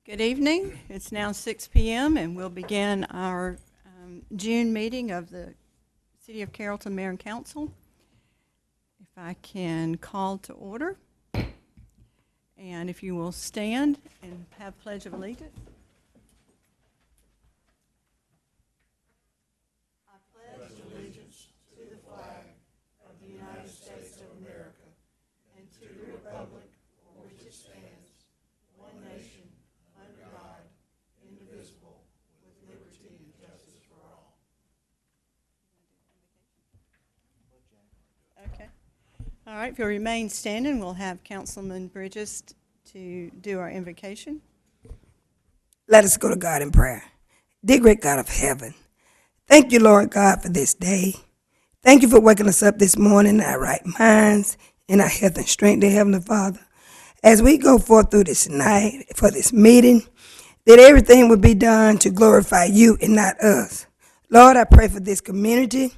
Good evening. It's now 6 p.m. and we'll begin our June meeting of the City of Carrollton Mayor and Council. If I can call to order, and if you will stand and have Pledge of Allegiance. I pledge allegiance to the flag of the United States of America and to the republic for which it stands, one nation, under God, indivisible, with liberty and justice for all. Okay. All right, if you'll remain standing, we'll have Councilman Bridges to do our invocation. Let us go to God in prayer. Dear great God of heaven, thank you, Lord God, for this day. Thank you for waking us up this morning in our right minds, in our health and strength, dear Heavenly Father. As we go forth through this night for this meeting, that everything would be done to glorify you and not us. Lord, I pray for this community.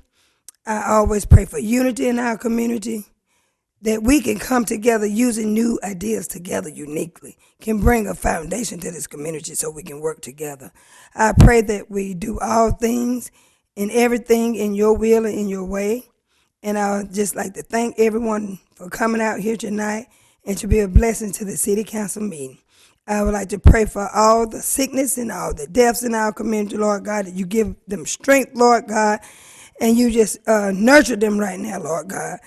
I always pray for unity in our community, that we can come together using new ideas together uniquely, can bring a foundation to this community so we can work together. I pray that we do all things and everything in your will and in your way. And I would just like to thank everyone for coming out here tonight and to be a blessing to the city council meeting. I would like to pray for all the sickness and all the deaths in our community, Lord God, that you give them strength, Lord God, and you just nurture them right now, Lord God,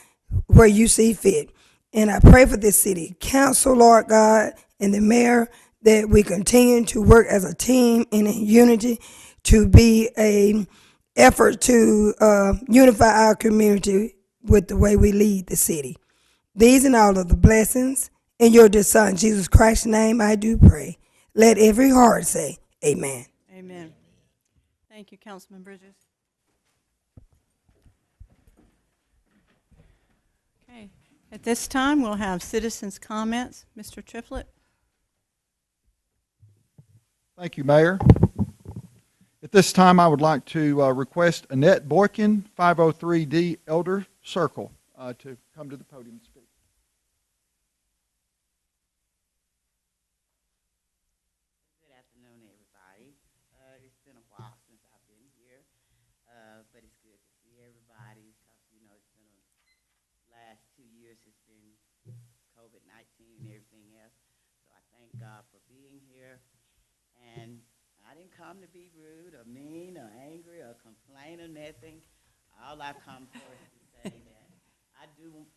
where you see fit. And I pray for this city council, Lord God, and the mayor, that we continue to work as a team and in unity to be a effort to unify our community with the way we lead the city. These and all of the blessings in your dear Son, Jesus Christ's name, I do pray. Let every heart say, amen. Amen. Thank you, Councilman Bridges. Okay. At this time, we'll have citizens' comments. Mr. Triplett. Thank you, Mayor. At this time, I would like to request Annette Boykin, 503D Elder Circle, to come to the podium and speak. Good afternoon, everybody. It's been a while since I've been here, but it's good to see everybody because, you know, it's been last 2 years, it's been COVID-19 and everything else. So I thank God for being here. And I didn't come to be rude or mean or angry or complain or nothing. All I come for is to say that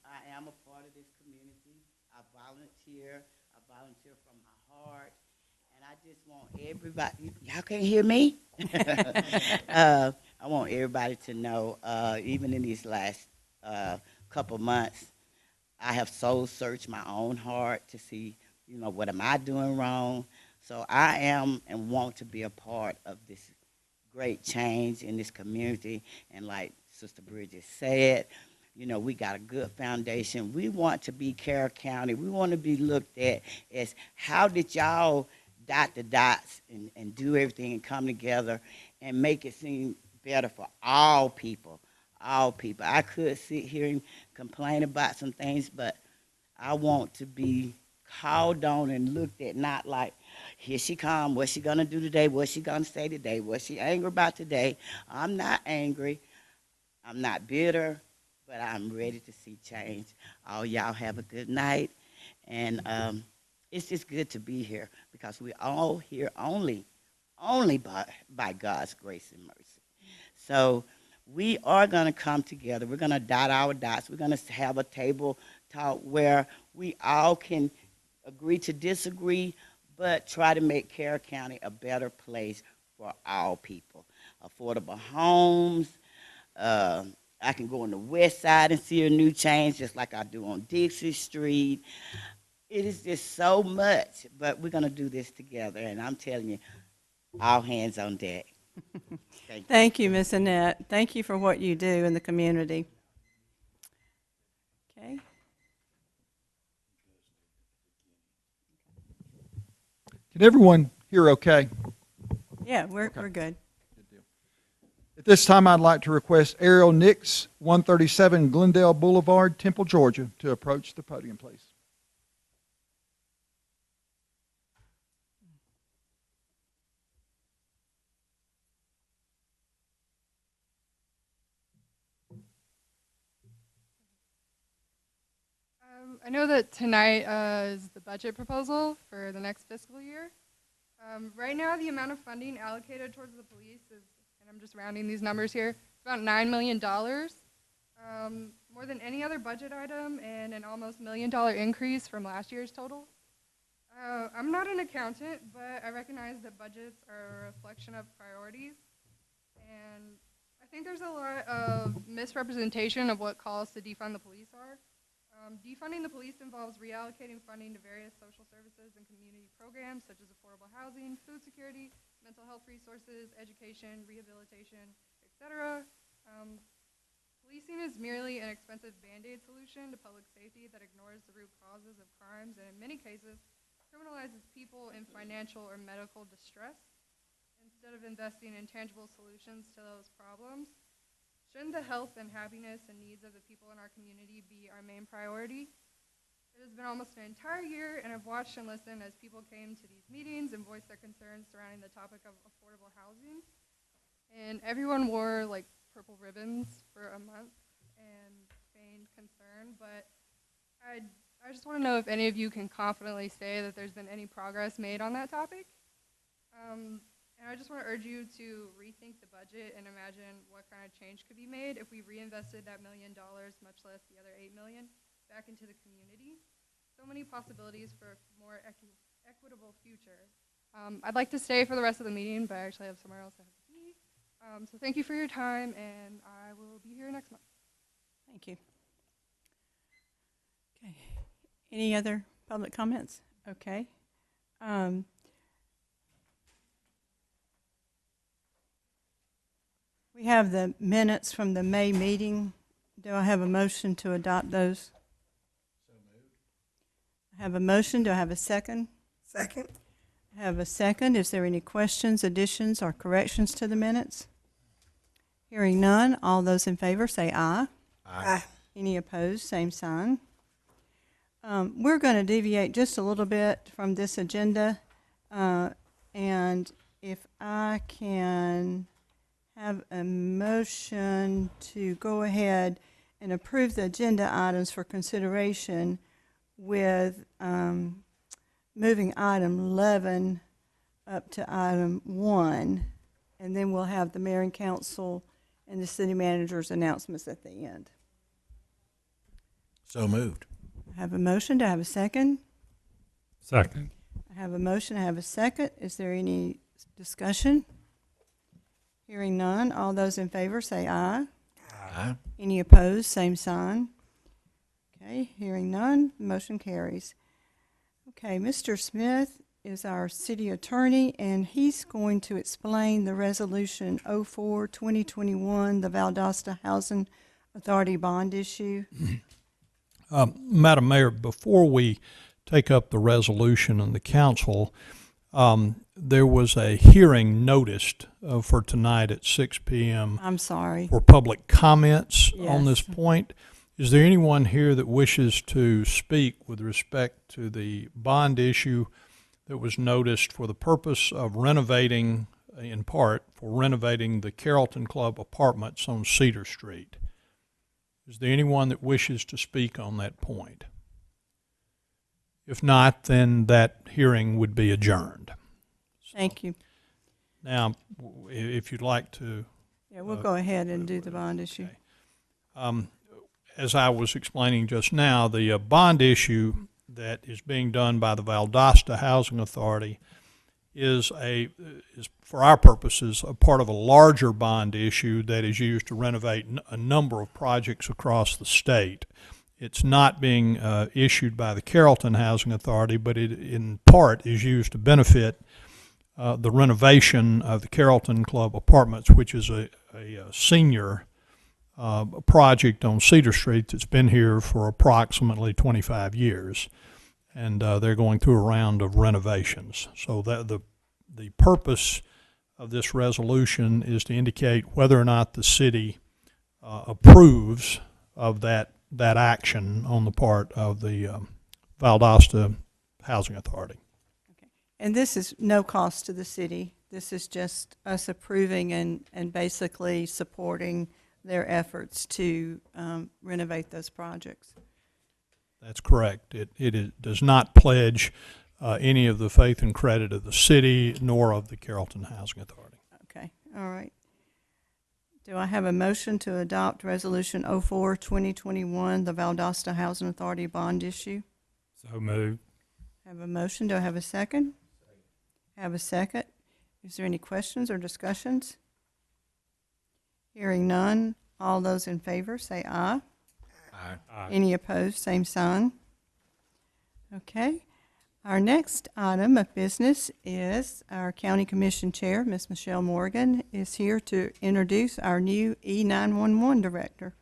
I am a part of this community. I volunteer from my heart. And I just want everybody, y'all can't hear me? I want everybody to know, even in these last couple months, I have soul searched my own heart to see, you know, what am I doing wrong? So I am and want to be a part of this great change in this community. And like Sister Bridget said, you know, we got a good foundation. We want to be Carroll County. We want to be looked at as how did y'all dot the dots and do everything and come together and make it seem better for all people, all people. I could sit here and complain about some things, but I want to be called on and looked at, not like, here she come, what's she going to do today, what's she going to say today, what's she angry about today. I'm not angry, I'm not bitter, but I'm ready to see change. All y'all have a good night, and it's just good to be here because we're all here only by God's grace and mercy. So we are going to come together. We're going to dot our dots. We're going to have a table talk where we all can agree to disagree, but try to make Carroll County a better place for all people. Affordable homes. I can go on the west side and see a new change just like I do on Dixie Street. It is just so much, but we're going to do this together, and I'm telling you, all hands on deck. Thank you. Thank you, Ms. Annette. Thank you for what you do in the community. Okay. Can everyone hear okay? Yeah, we're good. Good deal. At this time, I'd like to request Ariel Nix, 137 Glendale Boulevard, Temple, Georgia, to approach the podium, please. I know that tonight is the budget proposal for the next fiscal year. Right now, the amount of funding allocated towards the police is, and I'm just rounding these numbers here, it's about $9 million, more than any other budget item, and an almost $1 million increase from last year's total. I'm not an accountant, but I recognize that budgets are a reflection of priorities, and I think there's a lot of misrepresentation of what calls to defund the police are. Defunding the police involves reallocating funding to various social services and community programs such as affordable housing, food security, mental health resources, education, rehabilitation, etc. Policing is merely an expensive Band-Aid solution to public safety that ignores the root causes of crimes and in many cases criminalizes people in financial or medical distress instead of investing in tangible solutions to those problems. Shouldn't the health and happiness and needs of the people in our community be our main priority? It has been almost an entire year, and I've watched and listened as people came to these meetings and voiced their concerns surrounding the topic of affordable housing. And everyone wore like purple ribbons for a month and feigned concern, but I just want to know if any of you can confidently say that there's been any progress made on that topic. And I just want to urge you to rethink the budget and imagine what kind of change could be made if we reinvested that $1 million, much less the other $8 million, back into the community. So many possibilities for a more equitable future. I'd like to stay for the rest of the meeting, but I actually have somewhere else I have to be. So thank you for your time, and I will be here next month. Thank you. Okay. Any other public comments? Okay. We have the minutes from the May meeting. Do I have a motion to adopt those? So moved. I have a motion. Do I have a second? Second. I have a second. Is there any questions, additions, or corrections to the minutes? Hearing none, all those in favor say aye. Aye. Any opposed, same sign. We're going to deviate just a little bit from this agenda, and if I can have a motion to go ahead and approve the agenda items for consideration with moving item 11 up to item 1, and then we'll have the mayor and council and the city manager's announcements at the end. So moved. I have a motion. Do I have a second? Second. I have a motion. I have a second. Is there any discussion? Hearing none, all those in favor say aye. Aye. Any opposed, same sign. Okay, hearing none, motion carries. Okay, Mr. Smith is our city attorney, and he's going to explain the resolution 04-2021, the Valdosta Housing Authority bond issue. Madam Mayor, before we take up the resolution in the council, there was a hearing noticed for tonight at 6 p.m. I'm sorry. for public comments on this Yes. point. Is there anyone here that wishes to speak with respect to the bond issue that was noticed for the purpose of renovating, in part, for renovating the Carrollton Club apartments on Cedar Street? Is there anyone that wishes to speak on that point? If not, then that hearing would be adjourned. Thank you. Now, if you'd like to. Yeah, we'll go ahead and do the bond issue. Okay. As I was explaining just now, the bond issue that is being done by the Valdosta Housing Authority is for our purposes, a part of a larger bond issue that is used to renovate a number of projects across the state. It's not being issued by the Carrollton Housing Authority, but it in part is used to benefit the renovation of the Carrollton Club apartments, which is a senior project on Cedar Street that's been here for approximately 25 years. And they're going through a round of renovations. So that the purpose of this resolution is to indicate whether or not the city approves of that action on the part of the Valdosta Housing Authority. Okay. And this is no cost to the city. This is just us approving and basically supporting their efforts to renovate those projects. That's correct. Does not pledge any of the faith and credit of the city nor of the Carrollton Housing Authority. Okay, all right. Do I have a motion to adopt Resolution 04-2021, the Valdosta Housing Authority bond issue? So moved. Have a motion. Do I have a second? Have a second. Is there any questions or discussions? Hearing none. All those in favor say aye. Aye. Any opposed, same sign. Okay. Our next item of business is our County Commission Chair, Ms. Michelle Morgan, is here to introduce our new E911 Director.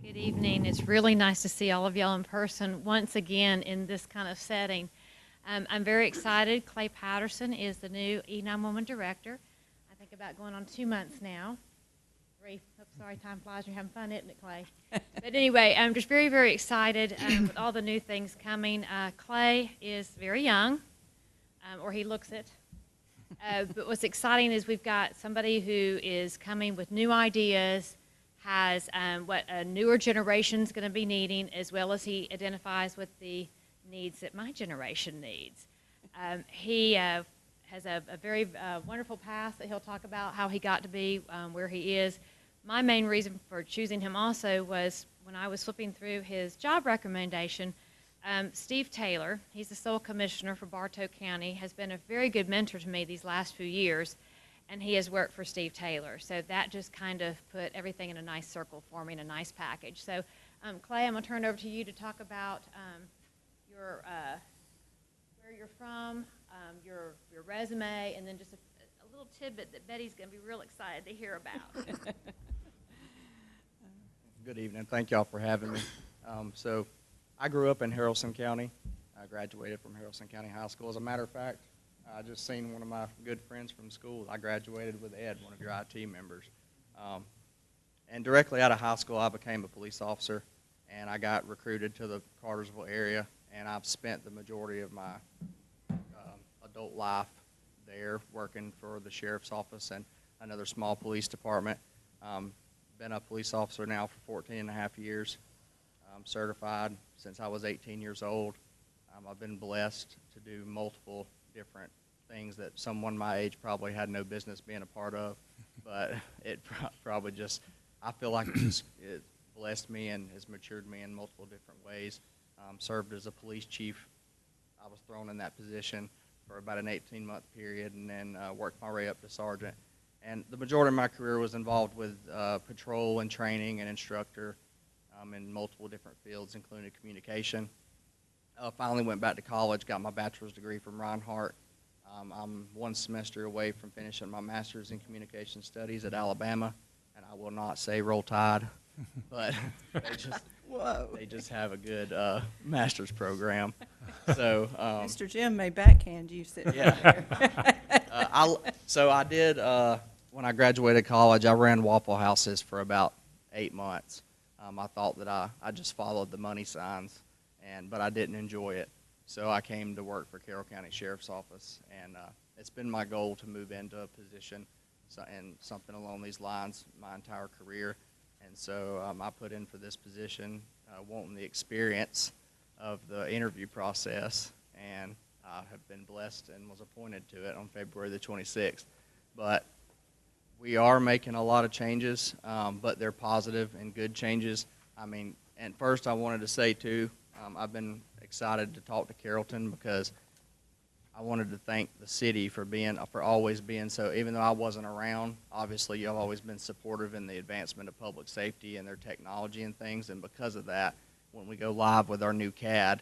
Good evening. It's really nice to see all of y'all in person once again in this kind of setting. I'm very excited. Clay Patterson is the new E911 Director. I think about going on 2 months now. 3. Oh, sorry, time flies. You're having fun, isn't it, Clay? But anyway, I'm just very, very excited with all the new things coming. Clay is very young, or he looks it. But what's exciting is we've got somebody who is coming with new ideas, has what a newer generation's going to be needing, as well as he identifies with the needs that my generation needs. He has a very wonderful past that he'll talk about, how he got to be where he is. My main reason for choosing him also was when I was flipping through his job recommendation, Steve Taylor, he's the sole commissioner for Bartow County, has been a very good mentor to me these last few years, and he has worked for Steve Taylor. So that just kind of put everything in a nice circle for me, in a nice package. So Clay, I'm going to turn it over to you to talk about your where you're from, your resume, and then just a little tidbit that Betty's going to be real excited to hear about. Good evening. Thank y'all for having me. So I grew up in Harrelson County. I graduated from Harrelson County High School. As a matter of fact, I just seen one of my good friends from school. I graduated with Ed, one of your IT members. And directly out of high school, I became a police officer, and I got recruited to the Cartersville area, and I've spent the majority of my adult life there working for the sheriff's office and another small police department. Been a police officer now for 14 and a half years. I'm certified since I was 18 years old. I've been blessed to do multiple different things that someone my age probably had no business being a part of, but it probably just, I feel like it blessed me and has matured me in multiple different ways. Served as a police chief. I was thrown in that position for about an 18-month period, and then worked my way up to sergeant. And the majority of my career was involved with patrol and training and instructor in multiple different fields, including communication. Finally went back to college, got my bachelor's degree from Reinhardt. I'm 1 semester away from finishing my master's in communication studies at Alabama, and I will not say Roll Tide, but they just have a good master's program. So Mr. Jim may backhand you sitting yeah. there. So I did, when I graduated college, I ran Waffle Houses for about 8 months. I thought that I just followed the money signs, but I didn't enjoy it. So I came to work for Carroll County Sheriff's Office, and it's been my goal to move into a position and something along these lines my entire career. And so I put in for this position, wanting the experience of the interview process, and I have been blessed and was appointed to it on February the 26th. But we are making a lot of changes, but they're positive and good changes. I mean, and first I wanted to say too, I've been excited to talk to Carrollton because I wanted to thank the city for always being so, even though I wasn't around, obviously you've always been supportive in the advancement of public safety and their technology and things, and because of that, when we go live with our new CAD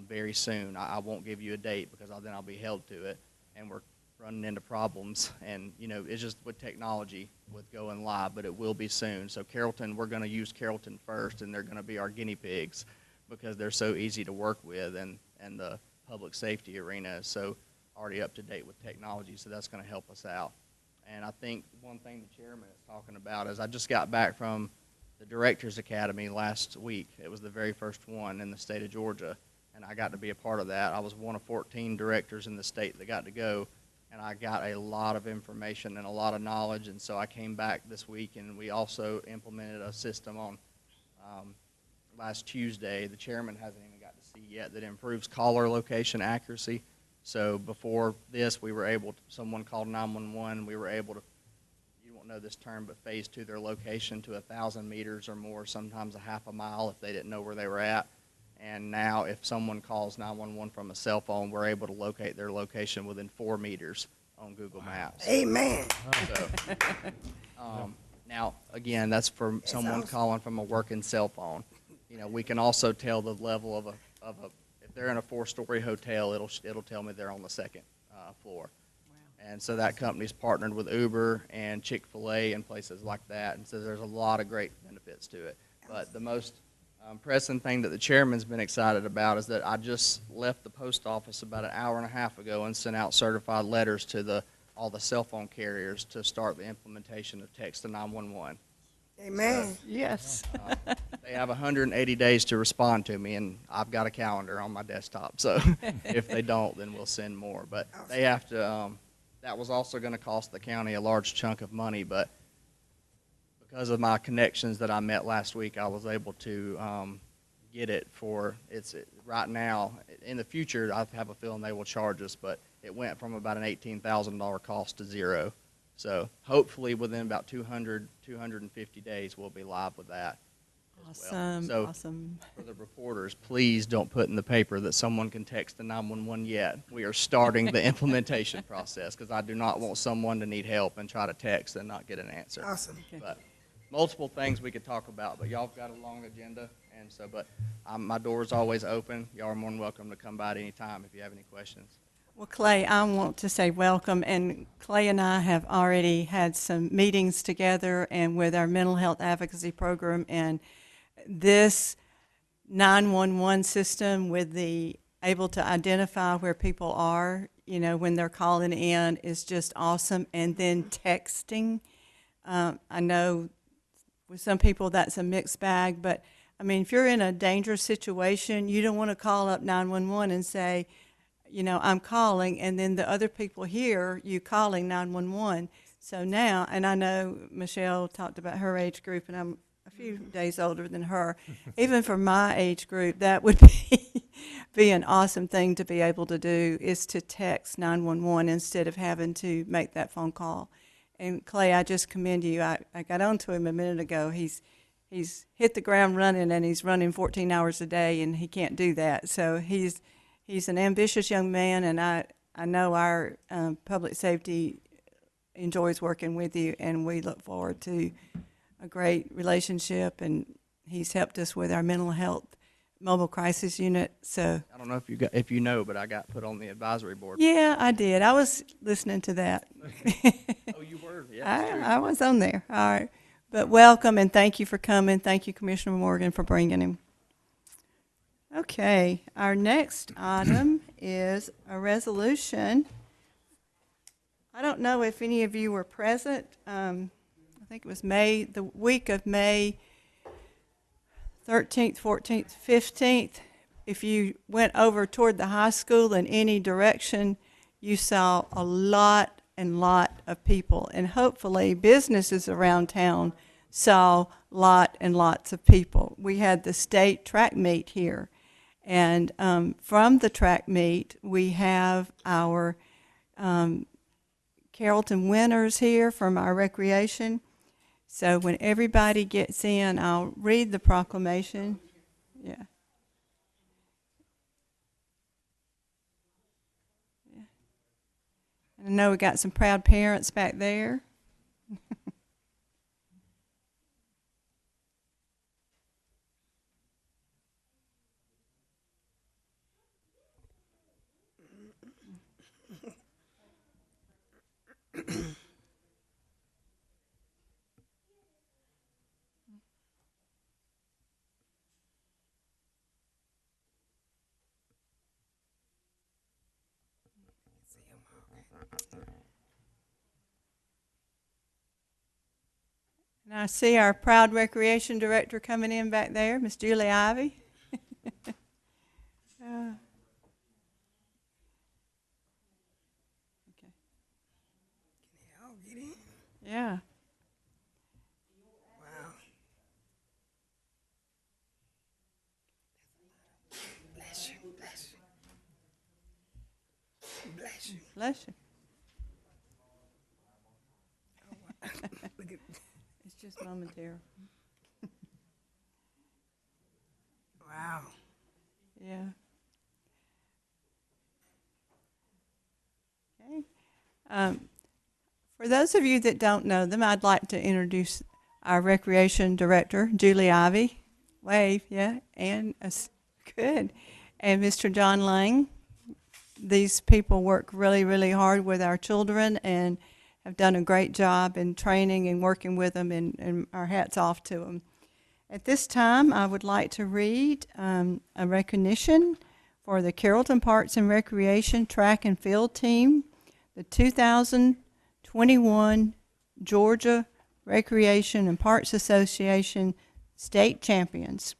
very soon, I won't give you a date because then I'll be held to it, and we're running into problems, and it's just with technology with going live, but it will be soon. So Carrollton, we're going to use Carrollton first, and they're going to be our guinea pigs because they're so easy to work with, and the public safety arena is so already up to date with technology, so that's going to help us out. And I think one thing the chairman is talking about is I just got back from the Directors Academy last week. It was the very first one in the state of Georgia, and I got to be a part of that. I was one of 14 directors in the state that got to go, and I got a lot of information and a lot of knowledge, and so I came back this week, and we also implemented a system on last Tuesday. The chairman hasn't even got to see yet, that improves caller location accuracy. So before this, we were able to, someone called 911, we were able to, you won't know this term, but phase to their location to 1,000 meters or more, sometimes a half a mile if they didn't know where they were at. And now if someone calls 911 from a cell phone, we're able to locate their location within 4 meters on Google Maps. Amen. So, now, again, that's for someone awesome. calling from a working cell phone. You know, we can also tell the level of a if they're in a 4-story hotel, it'll tell me they're on the 2nd floor. And so that company's partnered with Uber and Chick-fil-A and places like that, and so there's a lot of great benefits to it. But the most pressing thing that the chairman's been excited about is that I just left the post office about an hour and a half ago and sent out certified letters to all the cell phone carriers to start the implementation of text to 911. Amen. Yes. They have 180 days to respond to me, and I've got a calendar on my desktop. So if they don't, then we'll send more. But they have to. That was also going to cost the county a large chunk of money, but because of my connections that I met last week, I was able to get it for right now. In the future, I have a feeling they will charge us, but it went from about an $18,000 cost to zero. So hopefully within about 250 days, we'll be live with that. Awesome. So Awesome. for the reporters, please don't put in the paper that someone can text the 911 yet. We are starting the implementation process, because I do not want someone to need help and try to text and not get an answer. Awesome. But multiple things we could talk about, but y'all have got a long agenda, and so, but my door's always open. Y'all are more than welcome to come by at any time if you have any questions. Well, Clay, I want to say welcome, and Clay and I have already had some meetings together and with our mental health advocacy program, and this 911 system with the able to identify where people are, you know, when they're calling in is just awesome. And then texting, I know with some people that's a mixed bag, but I mean, if you're in a dangerous situation, you don't want to call up 911 and say, you know, I'm calling, and then the other people hear you calling 911. So now, and I know Michelle talked about her age group, and I'm a few days older than her. Even for my age group, that would be an awesome thing to be able to do, is to text 911 instead of having to make that phone call. And Clay, I just commend you. I got on to him a minute ago. He's hit the ground running, and he's running 14 hours a day, and he can't do that. So he's an ambitious young man, and I know our public safety enjoys working with you, and we look forward to a great relationship. And he's helped us with our mental health mobile crisis unit. So I don't know if you know, but I got put on the advisory board. yeah, I did. I was listening to that. Oh, you were? Yeah, that's true. I was on there. All right. But welcome, and thank you for coming. Thank you, Commissioner Morgan, for bringing him. Okay, our next item is a resolution. I don't know if any of you were present. I think it was the week of May 13th, 14th, 15th. If you went over toward the high school in any direction, you saw a lot of people, and hopefully businesses around town saw lots of people. We had the state track meet here, and from the track meet, we have our Carrollton winners here from our recreation. So when everybody gets in, I'll read the proclamation. Yeah. I know we got some proud parents back there. And I see our proud recreation director coming in back there, Miss Julie Ivy. Okay. Bless you. Look at, It's just momentary. wow. Yeah. Okay. For those of you that don't know them, I'd like to introduce our Recreation Director, Julie Ivy. Wave, yeah, and good. And Mr. John Lang. These people work really, really hard with our children and have done a great job in training and working with them, and our hats off to them. At this time, I would like to read a recognition for the Carrollton Parks and Recreation Track and Field Team, the 2021 Georgia Recreation and Parks Association State Champions.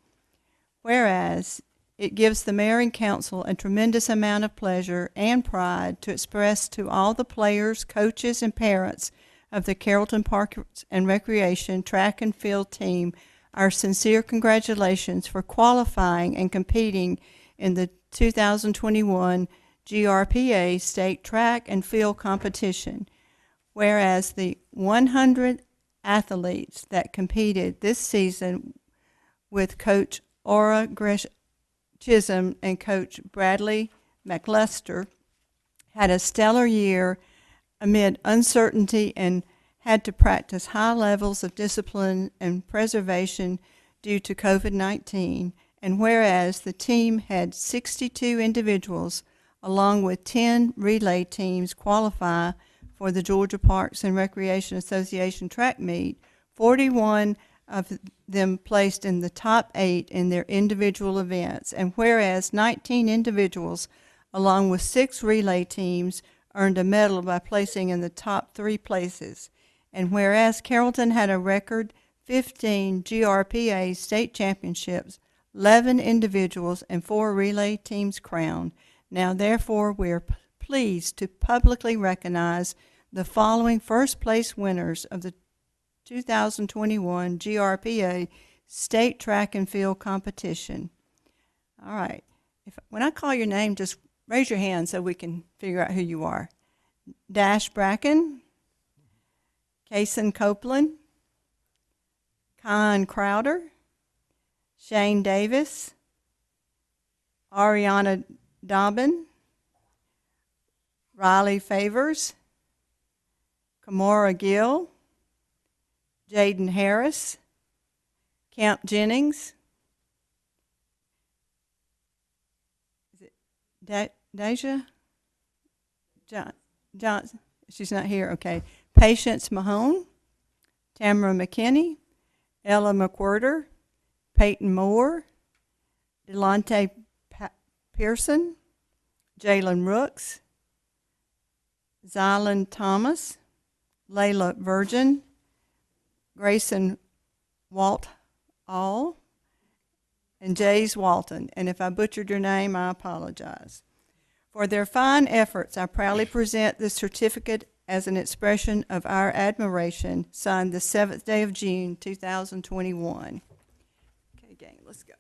Whereas it gives the mayor and council a tremendous amount of pleasure and pride to express to all the players, coaches, and parents of the Carrollton Parks and Recreation Track and Field Team our sincere congratulations for qualifying and competing in the 2021 GRPA State Track and Field Competition. Whereas the 100 athletes that competed this season with Coach Aura Chisholm and Coach Bradley McLester had a stellar year amid uncertainty and had to practice high levels of discipline and preservation due to COVID-19. And whereas the team had 62 individuals along with 10 relay teams qualify for the Georgia Parks and Recreation Association track meet, 41 of them placed in the top 8 in their individual events. And whereas 19 individuals along with 6 relay teams earned a medal by placing in the top 3 places. And whereas Carrollton had a record 15 GRPA state championships, 11 individuals and 4 relay teams crowned. Now therefore we are pleased to publicly recognize the following first place winners of the 2021 GRPA State Track and Field Competition. All right. When I call your name, just raise your hand so we can figure out who you are. Dash Bracken, Kason Copeland, Con Crowder, Shane Davis, Ariana Dobbin, Riley Favors, Kamora Gill, Jaden Harris, Camp Jennings, is it Deja? Johnson, she's not here, okay. Patience Mahone, Tamara McKinney, Ella McWhirter, Peyton Moore, Delonte Pearson, Jalen Rooks, Zylan Thomas, Layla Virgin, Grayson Waltall, and Jays Walton. And if I butchered your name, I apologize. For their fine efforts, I proudly present this certificate as an expression of our admiration, signed the 7th day of June, 2021. Okay, gang, let's go.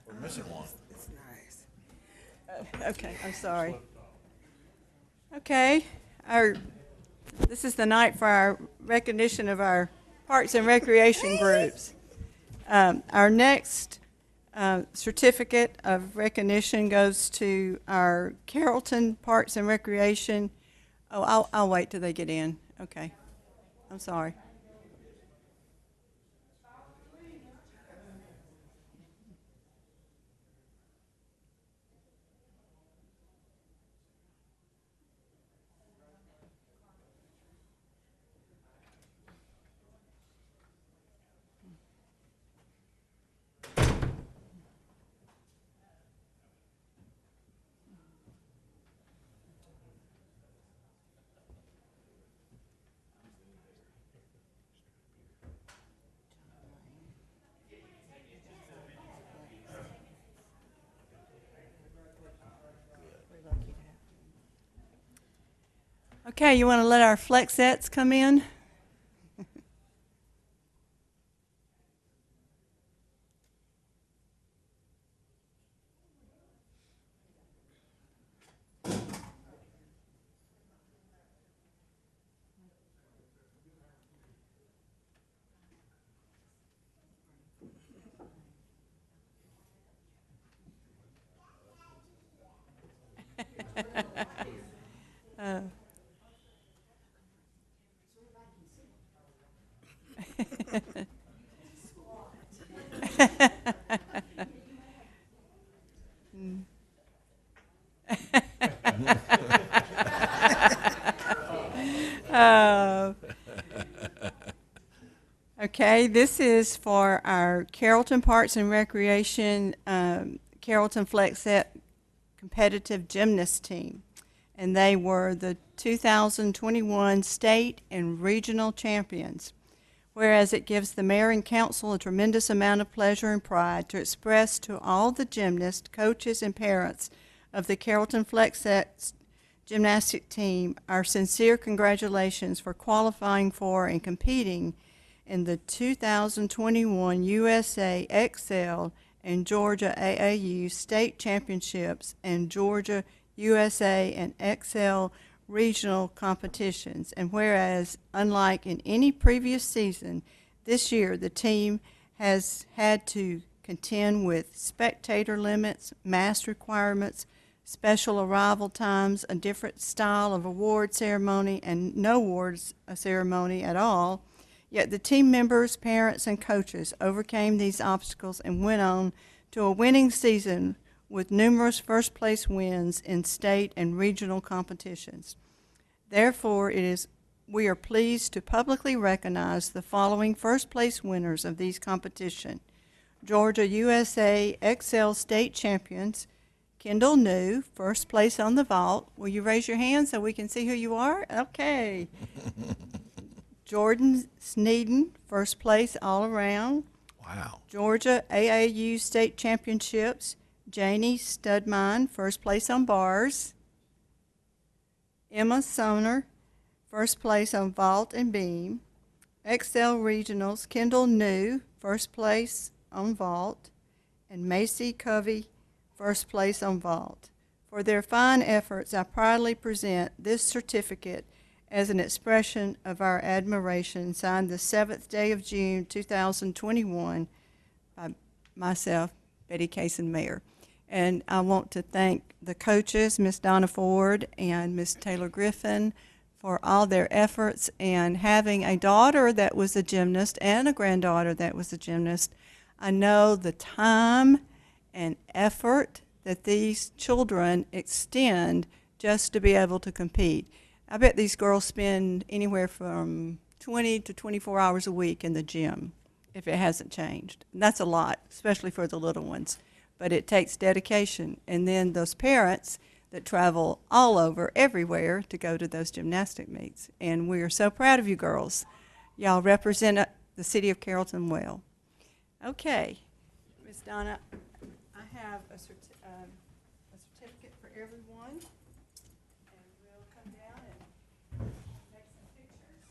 We're missing one. It's nice. Okay, I'm sorry. Okay, this is the night for our recognition of our Parks and Recreation groups. Our next certificate of recognition goes to our Carrollton Parks and Recreation. Oh, I'll wait till they get in. Okay, I'm sorry. Okay, you want to let our flexettes come in? Uh, Uh, okay, this is for our Carrollton Parks and Recreation Carrollton Flexet competitive gymnast team. And they were the 2021 state and regional champions. Whereas it gives the mayor and council a tremendous amount of pleasure and pride to express to all the gymnasts, coaches, and parents of the Carrollton Flexet gymnastic team our sincere congratulations for qualifying for and competing in the 2021 USA XL and Georgia AAU state championships and Georgia USA and XL regional competitions. And whereas, unlike in any previous season, this year the team has had to contend with spectator limits, mask requirements, special arrival times, a different style of award ceremony, and no awards ceremony at all, yet the team members, parents, and coaches overcame these obstacles and went on to a winning season with numerous first-place wins in state and regional competitions. Therefore, we are pleased to publicly recognize the following first-place winners of these competitions. Georgia USA XL State Champions, Kendall New, first place on the vault. Will you raise your hand so we can see who you are? Okay. Jordan Sneeden, first place all around. Wow. Georgia AAU State Championships, Janie Studmine, first place on bars. Emma Soner, first place on vault and beam. XL Regionals, Kendall New, first place on vault. And Macy Covey, first place on vault. For their fine efforts, I proudly present this certificate as an expression of our admiration, signed the 7th day of June 2021 by myself, Betty Cason, Mayor. And I want to thank the coaches, Miss Donna Ford and Miss Taylor Griffin, for all their efforts, and having a daughter that was a gymnast and a granddaughter that was a gymnast. I know the time and effort that these children extend just to be able to compete. I bet these girls spend anywhere from 20 to 24 hours a week in the gym, if it hasn't changed. And that's a lot, especially for the little ones. But it takes dedication. And then those parents that travel all over, everywhere, to go to those gymnastic meets. And we are so proud of you girls. Y'all represent the city of Carrollton well. Okay, Ms. Donna, I have a certificate for everyone. And we'll come down and take some pictures.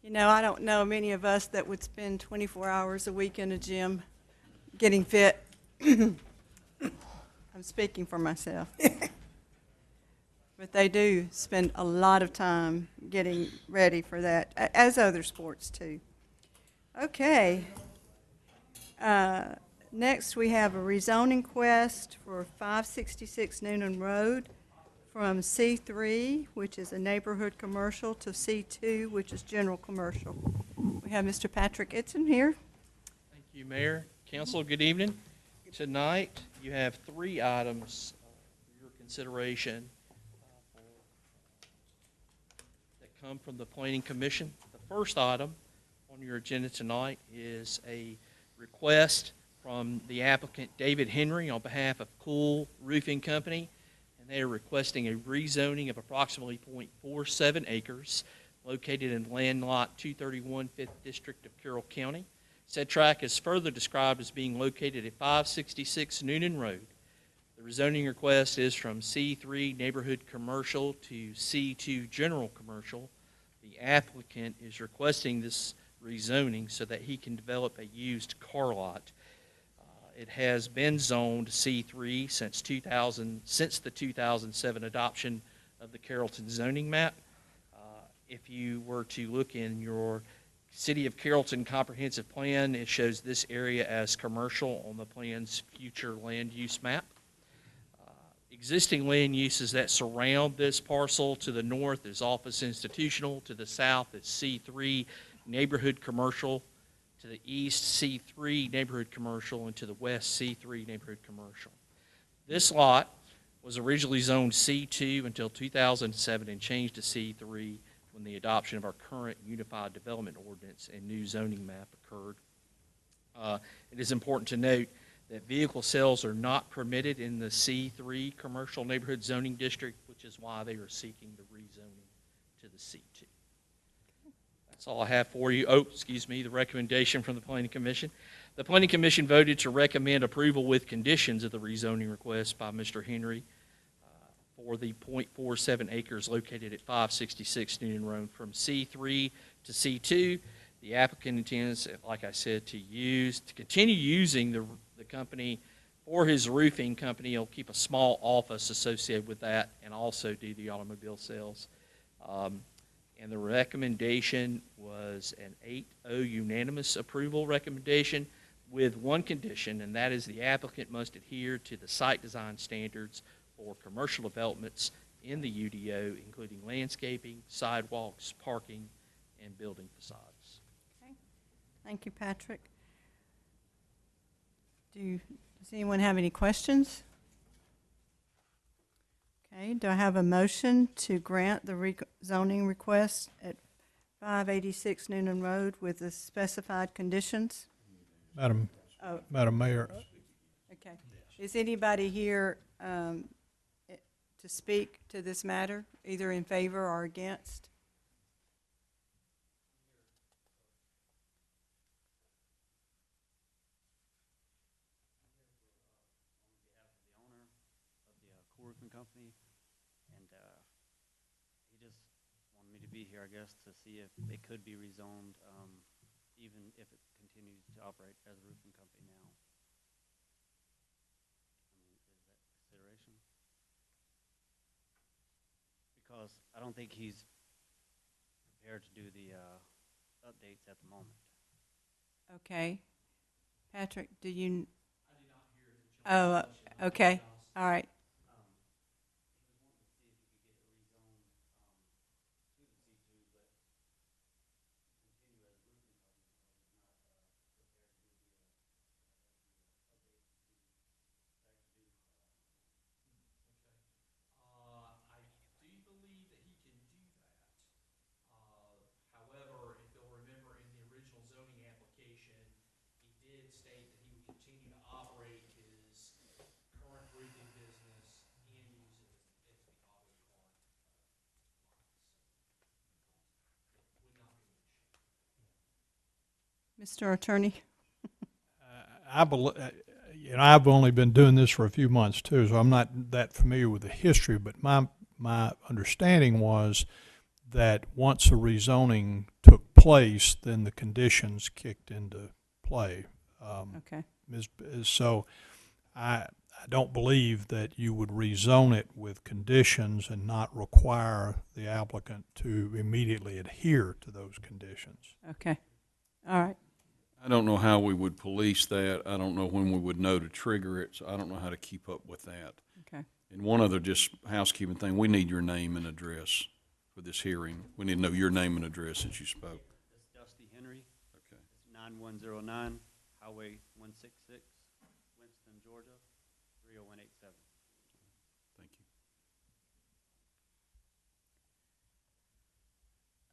You know, I don't know many of us that would spend 24 hours a week in a gym getting fit. I'm speaking for myself. But they do spend a lot of time getting ready for that, as other sports too. Okay. Next, we have a rezoning quest for 566 Noonan Road from C3, which is a neighborhood commercial, to C2, which is general commercial. We have Mr. Patrick Itzen here. Thank you, Mayor. Council, good evening. Tonight, you have 3 items for your consideration that come from the Planning Commission. The first item on your agenda tonight is a request from the applicant David Henry on behalf of Cool Roofing Company, and they are requesting a rezoning of approximately 0.47 acres located in land lot 231, 5th District of Carroll County. Said tract is further described as being located at 566 Noonan Road. The rezoning request is from C3 Neighborhood Commercial to C2 General Commercial. The applicant is requesting this rezoning so that he can develop a used car lot. It has been zoned C3 since the 2007 adoption of the Carrollton zoning map. If you were to look in your City of Carrollton comprehensive plan, it shows this area as commercial on the plan's future land use map. Existing land uses that surround this parcel: to the north is office institutional, to the south is C3 neighborhood commercial, to the east C3 neighborhood commercial, and to the west C3 neighborhood commercial. This lot was originally zoned C2 until 2007 and changed to C3 when the adoption of our current Unified Development Ordinance and new zoning map occurred. It is important to note that vehicle sales are not permitted in the C3 commercial neighborhood zoning district, which is why they are seeking the rezoning to the C2. That's all I have for you. Oh, excuse me, the recommendation from the Planning Commission. The Planning Commission voted to recommend approval with conditions of the rezoning request by Mr. Henry for the 0.47 acres located at 566 Noonan Road from C3 to C2. The applicant intends, like I said, to continue using the company for his roofing company. He'll keep a small office associated with that and also do the automobile sales. And the recommendation was an 8-0 unanimous approval recommendation with one condition, and that is the applicant must adhere to the site design standards for commercial developments in the UDO, including landscaping, sidewalks, parking, and building facades. Okay. Thank you, Patrick. Does anyone have any questions? Okay, do I have a motion to grant the rezoning request at 586 Noonan Road with the specified conditions? Madam Mayor, Okay. Is anybody here to speak to this matter, either in favor or against? Roofing company, and he just wanted me to be here, I guess, to see if it could be rezoned, even if it continues to operate as a roofing company now. I mean, is that consideration? Because I don't think he's prepared to do the updates at the moment. Okay. Patrick, do you? I did not hear the okay. All right. State that he would continue to operate his current roofing business and use it as the auto part would not be an issue. Mr. Attorney? I've only been doing this for a few months too, so I'm not that familiar with the history, but my understanding was that once a rezoning took place, then the conditions kicked into play. Okay. So I don't believe that you would rezone it with conditions and not require the applicant to immediately adhere to those conditions. Okay. All right. I don't know how we would police that. I don't know when we would know to trigger it, so I don't know how to keep up with that. Okay. And one other just housekeeping thing, we need your name and address for this hearing. We need to know your name and address since you spoke. It's Dusty Henry. Okay. It's 9109 Highway 166, Winston, Georgia, 30187. Thank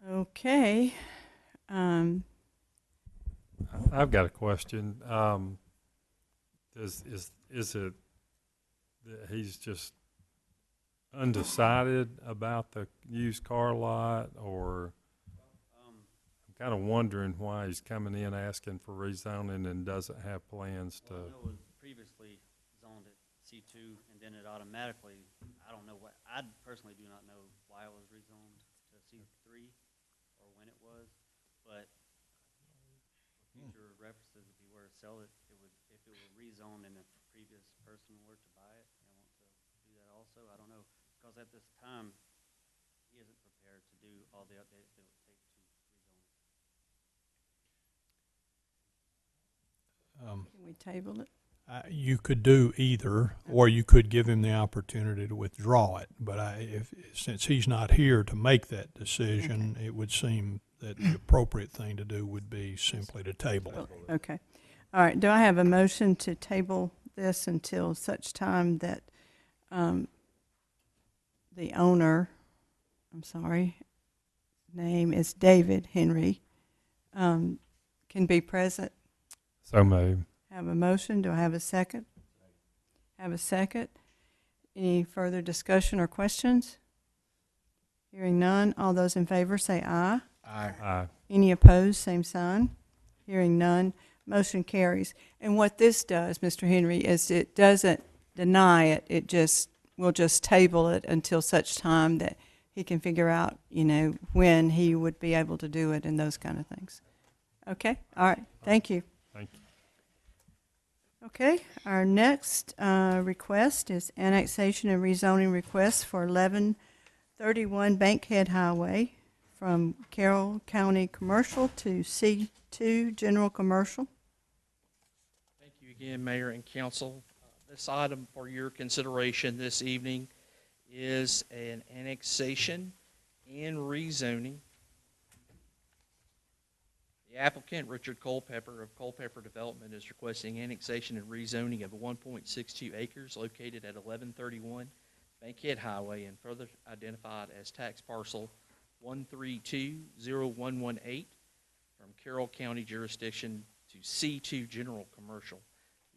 you. Okay. I've got a question. Is it that he's just undecided about the used car lot, or I'm kind of wondering why he's coming in asking for rezoning and doesn't have plans to? Well, I know it was previously zoned at C2, and then it automatically, I don't know what, I personally do not know why it was rezoned to C3 or when it was, but for future references, if you were to sell it, it would, if it were rezoned and if the previous person were to buy it and want to do that also, I don't know, because at this time, he isn't prepared to do all the updates that it would take to rezone it. Can we table it? You could do either, or you could give him the opportunity to withdraw it. But since he's not here to make that decision, it would seem that the appropriate thing to do would be simply to table it. Okay. All right. Do I have a motion to table this until such time that the owner, I'm sorry, name is David Henry, can be present? So moved. Have a motion. Do I have a second? Have a second. Any further discussion or questions? Hearing none. All those in favor say aye. Aye. Any opposed, same sign. Hearing none. Motion carries. And what this does, Mr. Henry, is it doesn't deny it. It just, we'll just table it until such time that he can figure out, when he would be able to do it and those kind of things. Okay? All right. Thank you. Thank you. Okay, our next request is annexation and rezoning request for 1131 Bankhead Highway from Carroll County Commercial to C2 General Commercial. Thank you again, Mayor and Council. This item for your consideration this evening is an annexation and rezoning. The applicant, Richard Culpepper of Culpepper Development, is requesting annexation and rezoning of 1.62 acres located at 1131 Bankhead Highway and further identified as tax parcel 1320118 from Carroll County jurisdiction to C2 General Commercial.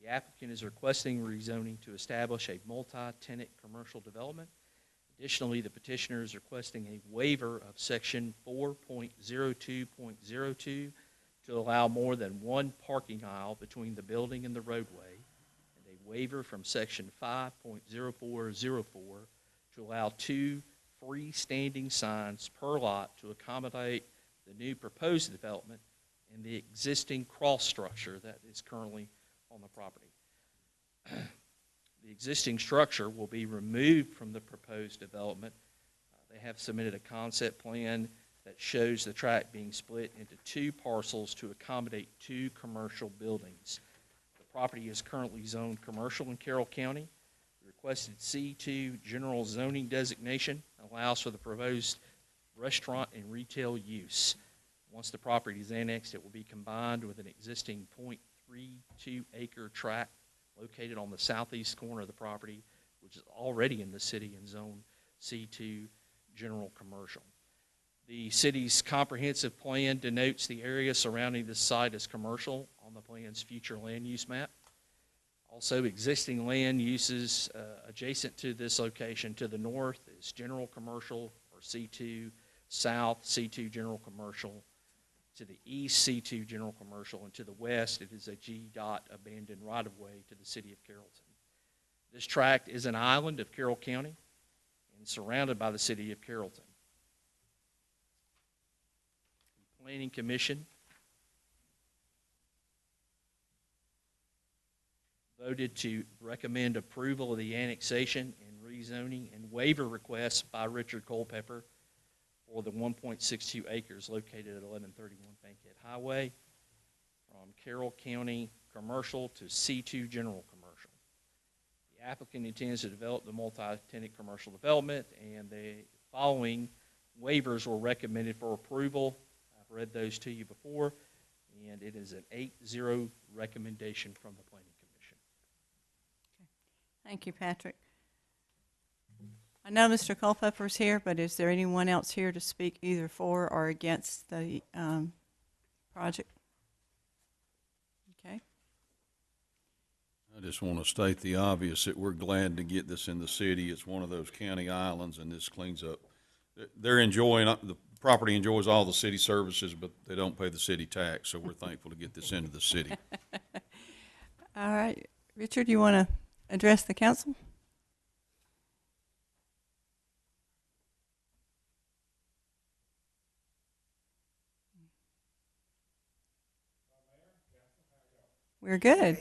The applicant is requesting rezoning to establish a multi-tenant commercial development. Additionally, the petitioner is requesting a waiver of section 4.02.02 to allow more than one parking aisle between the building and the roadway, and a waiver from section 5.0404 to allow 2 freestanding signs per lot to accommodate the new proposed development and the existing cross structure that is currently on the property. The existing structure will be removed from the proposed development. They have submitted a concept plan that shows the tract being split into 2 parcels to accommodate 2 commercial buildings. The property is currently zoned commercial in Carroll County. The requested C2 general zoning designation allows for the proposed restaurant and retail use. Once the property is annexed, it will be combined with an existing 0.32 acre tract located on the southeast corner of the property, which is already in the city and zone C2 general commercial. The city's comprehensive plan denotes the area surrounding this site as commercial on the plan's future land use map. Also, existing land uses adjacent to this location to the north is general commercial or C2, south C2 general commercial, to the east C2 general commercial, and to the west it is a GDOT abandoned right-of-way to the city of Carrollton. This tract is an island of Carroll County and surrounded by the city of Carrollton. Planning Commission voted to recommend approval of the annexation and rezoning and waiver requests by Richard Culpepper for the 1.62 acres located at 1131 Bankhead Highway from Carroll County Commercial to C2 General Commercial. The applicant intends to develop the multi-tenant commercial development, and the following waivers were recommended for approval. I've read those to you before, and it is an 8-0 recommendation from the Planning Commission. Thank you, Patrick. I know Mr. Culpepper's here, but is there anyone else here to speak either for or against the project? Okay. I just want to state the obvious that we're glad to get this in the city. It's one of those county islands, and this cleans up. They're enjoying, the property enjoys all the city services, but they don't pay the city tax, so we're thankful to get this into the city. All right. Richard, you want to address the council? We're good.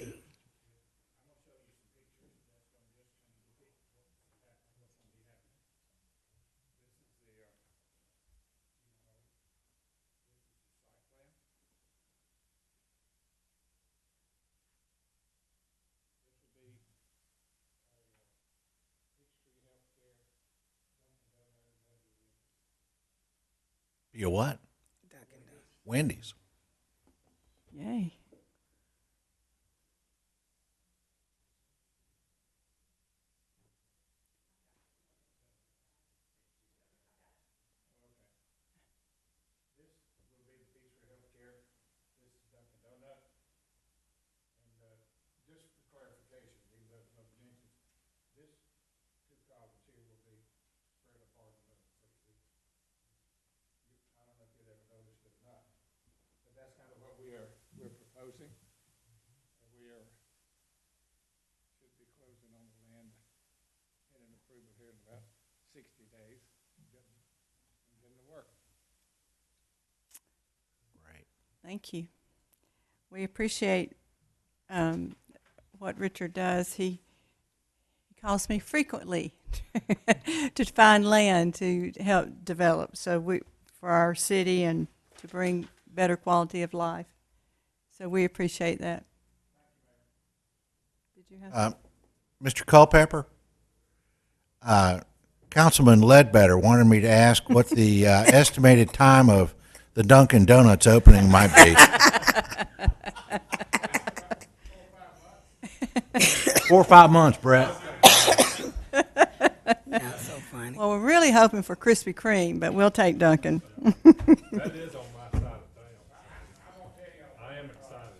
Be a what? Wendy's. Yay. We're proposing. We should be closing on the land in an approval here in about 60 days and getting to work. Right. Thank you. We appreciate what Richard does. He calls me frequently to find land to help develop, so for our city and to bring better quality of life. So we appreciate that. Did you have Mr. Culpepper, Councilman Ledbetter wanted me to ask what the estimated time of the Dunkin' Donuts opening might be. 4 or 5 months, Brett. That's so funny. Well, we're really hoping for Krispy Kreme, but we'll take Dunkin'. That is on my side of town. I am excited.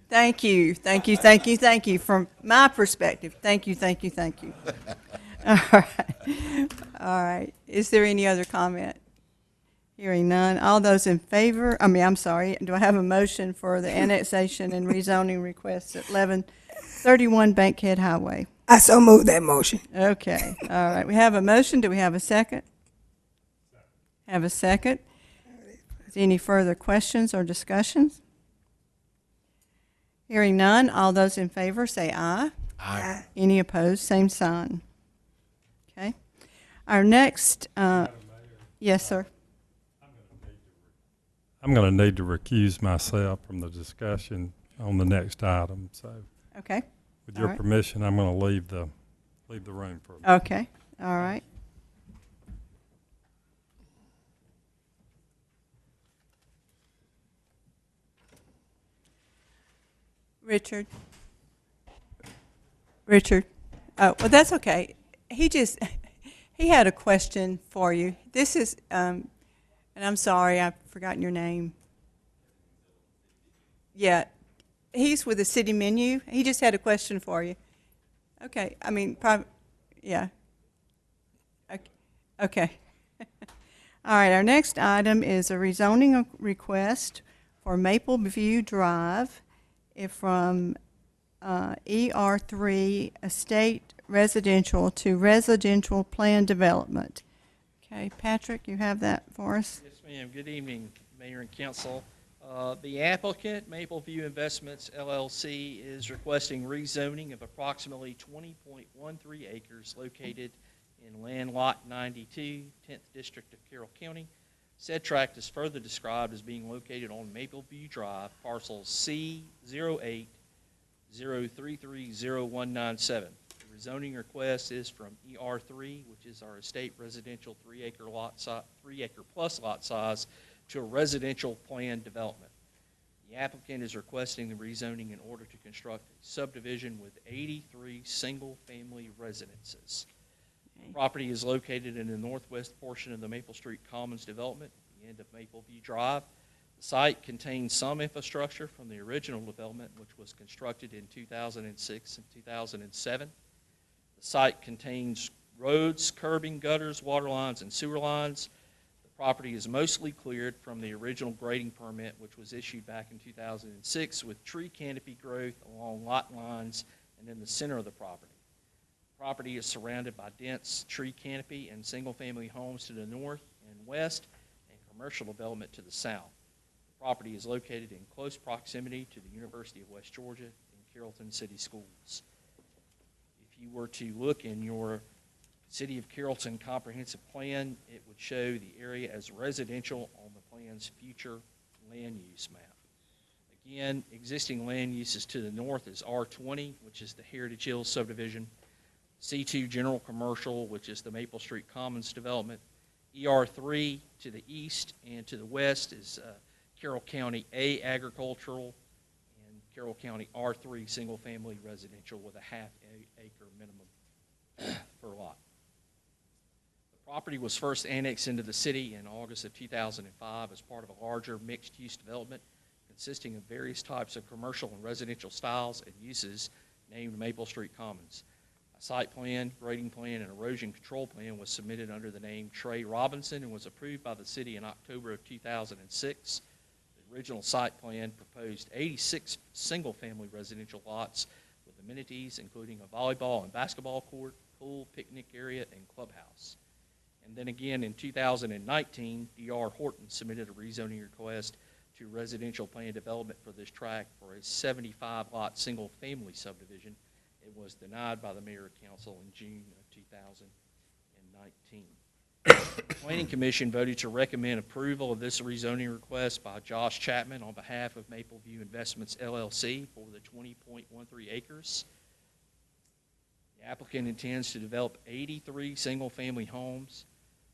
Thank you, thank you, thank you, thank you. From my perspective, thank you, thank you, thank you. All right. All right. Is there any other comment? Hearing none. All those in favor, I'm sorry, do I have a motion for the annexation and rezoning requests at 1131 Bankhead Highway? I so move that motion. Okay. All right. We have a motion. Do we have a second? Have a second. Is there any further questions or discussions? Hearing none. All those in favor say aye. Aye. Any opposed? Same sign. Okay. Our next, yes, sir. I'm going to need to recuse myself from the discussion on the next item. So, Okay. with All your right. permission, I'm going to leave the room for. Okay. All right. Richard. Oh, well, that's okay. He had a question for you. This is, and I'm sorry, I've forgotten your name. Yeah, he's with the city menu. He just had a question for you. Okay, yeah. Okay. All right, our next item is a rezoning request for Maple View Drive from ER3 estate residential to residential plan development. Okay, Patrick, you have that for us? Yes, ma'am. Good evening, Mayor and Council. The applicant, Mapleview Investments LLC, is requesting rezoning of approximately 20.13 acres located in Land Lot 92, 10th District of Carroll County. Said tract is further described as being located on Mapleview Drive, parcels C08033097. The rezoning request is from ER3, which is our estate residential 3-acre plus lot size, to a residential planned development. The applicant is requesting the rezoning in order to construct a subdivision with 83 single-family residences. The property is located in the northwest portion of the Maple Street Commons development, at the end of Mapleview Drive. The site contains some infrastructure from the original development, which was constructed in 2006 and 2007. The site contains roads, curbing, gutters, water lines, and sewer lines. The property is mostly cleared from the original grading permit, which was issued back in 2006, with tree canopy growth along lot lines and in the center of the property. The property is surrounded by dense tree canopy and single-family homes to the north and west, and commercial development to the south. The property is located in close proximity to the University of West Georgia and Carrollton City Schools. If you were to look in your City of Carrollton comprehensive plan, it would show the area as residential on the plan's future land use map. Again, existing land uses to the north is R20, which is the Heritage Hills subdivision, C2 General Commercial, which is the Maple Street Commons development, ER3 to the east and to the west is Carroll County A Agricultural, and Carroll County R3 Single Family Residential with a half-acre minimum per lot. The property was first annexed into the city in August of 2005 as part of a larger mixed-use development consisting of various types of commercial and residential styles and uses named Maple Street Commons. A site plan, grading plan, and erosion control plan was submitted under the name Trey Robinson and was approved by the city in October of 2006. The original site plan proposed 86 single-family residential lots with amenities including a volleyball and basketball court, pool, picnic area, and clubhouse. And then again in 2019, D.R. Horton submitted a rezoning request to residential plan development for this tract for a 75-lot single-family subdivision. It was denied by the Mayor and Council in June of 2019. The Planning Commission voted to recommend approval of this rezoning request by Josh Chapman on behalf of Mapleview Investments LLC for the 20.13 acres. The applicant intends to develop 83 single-family homes.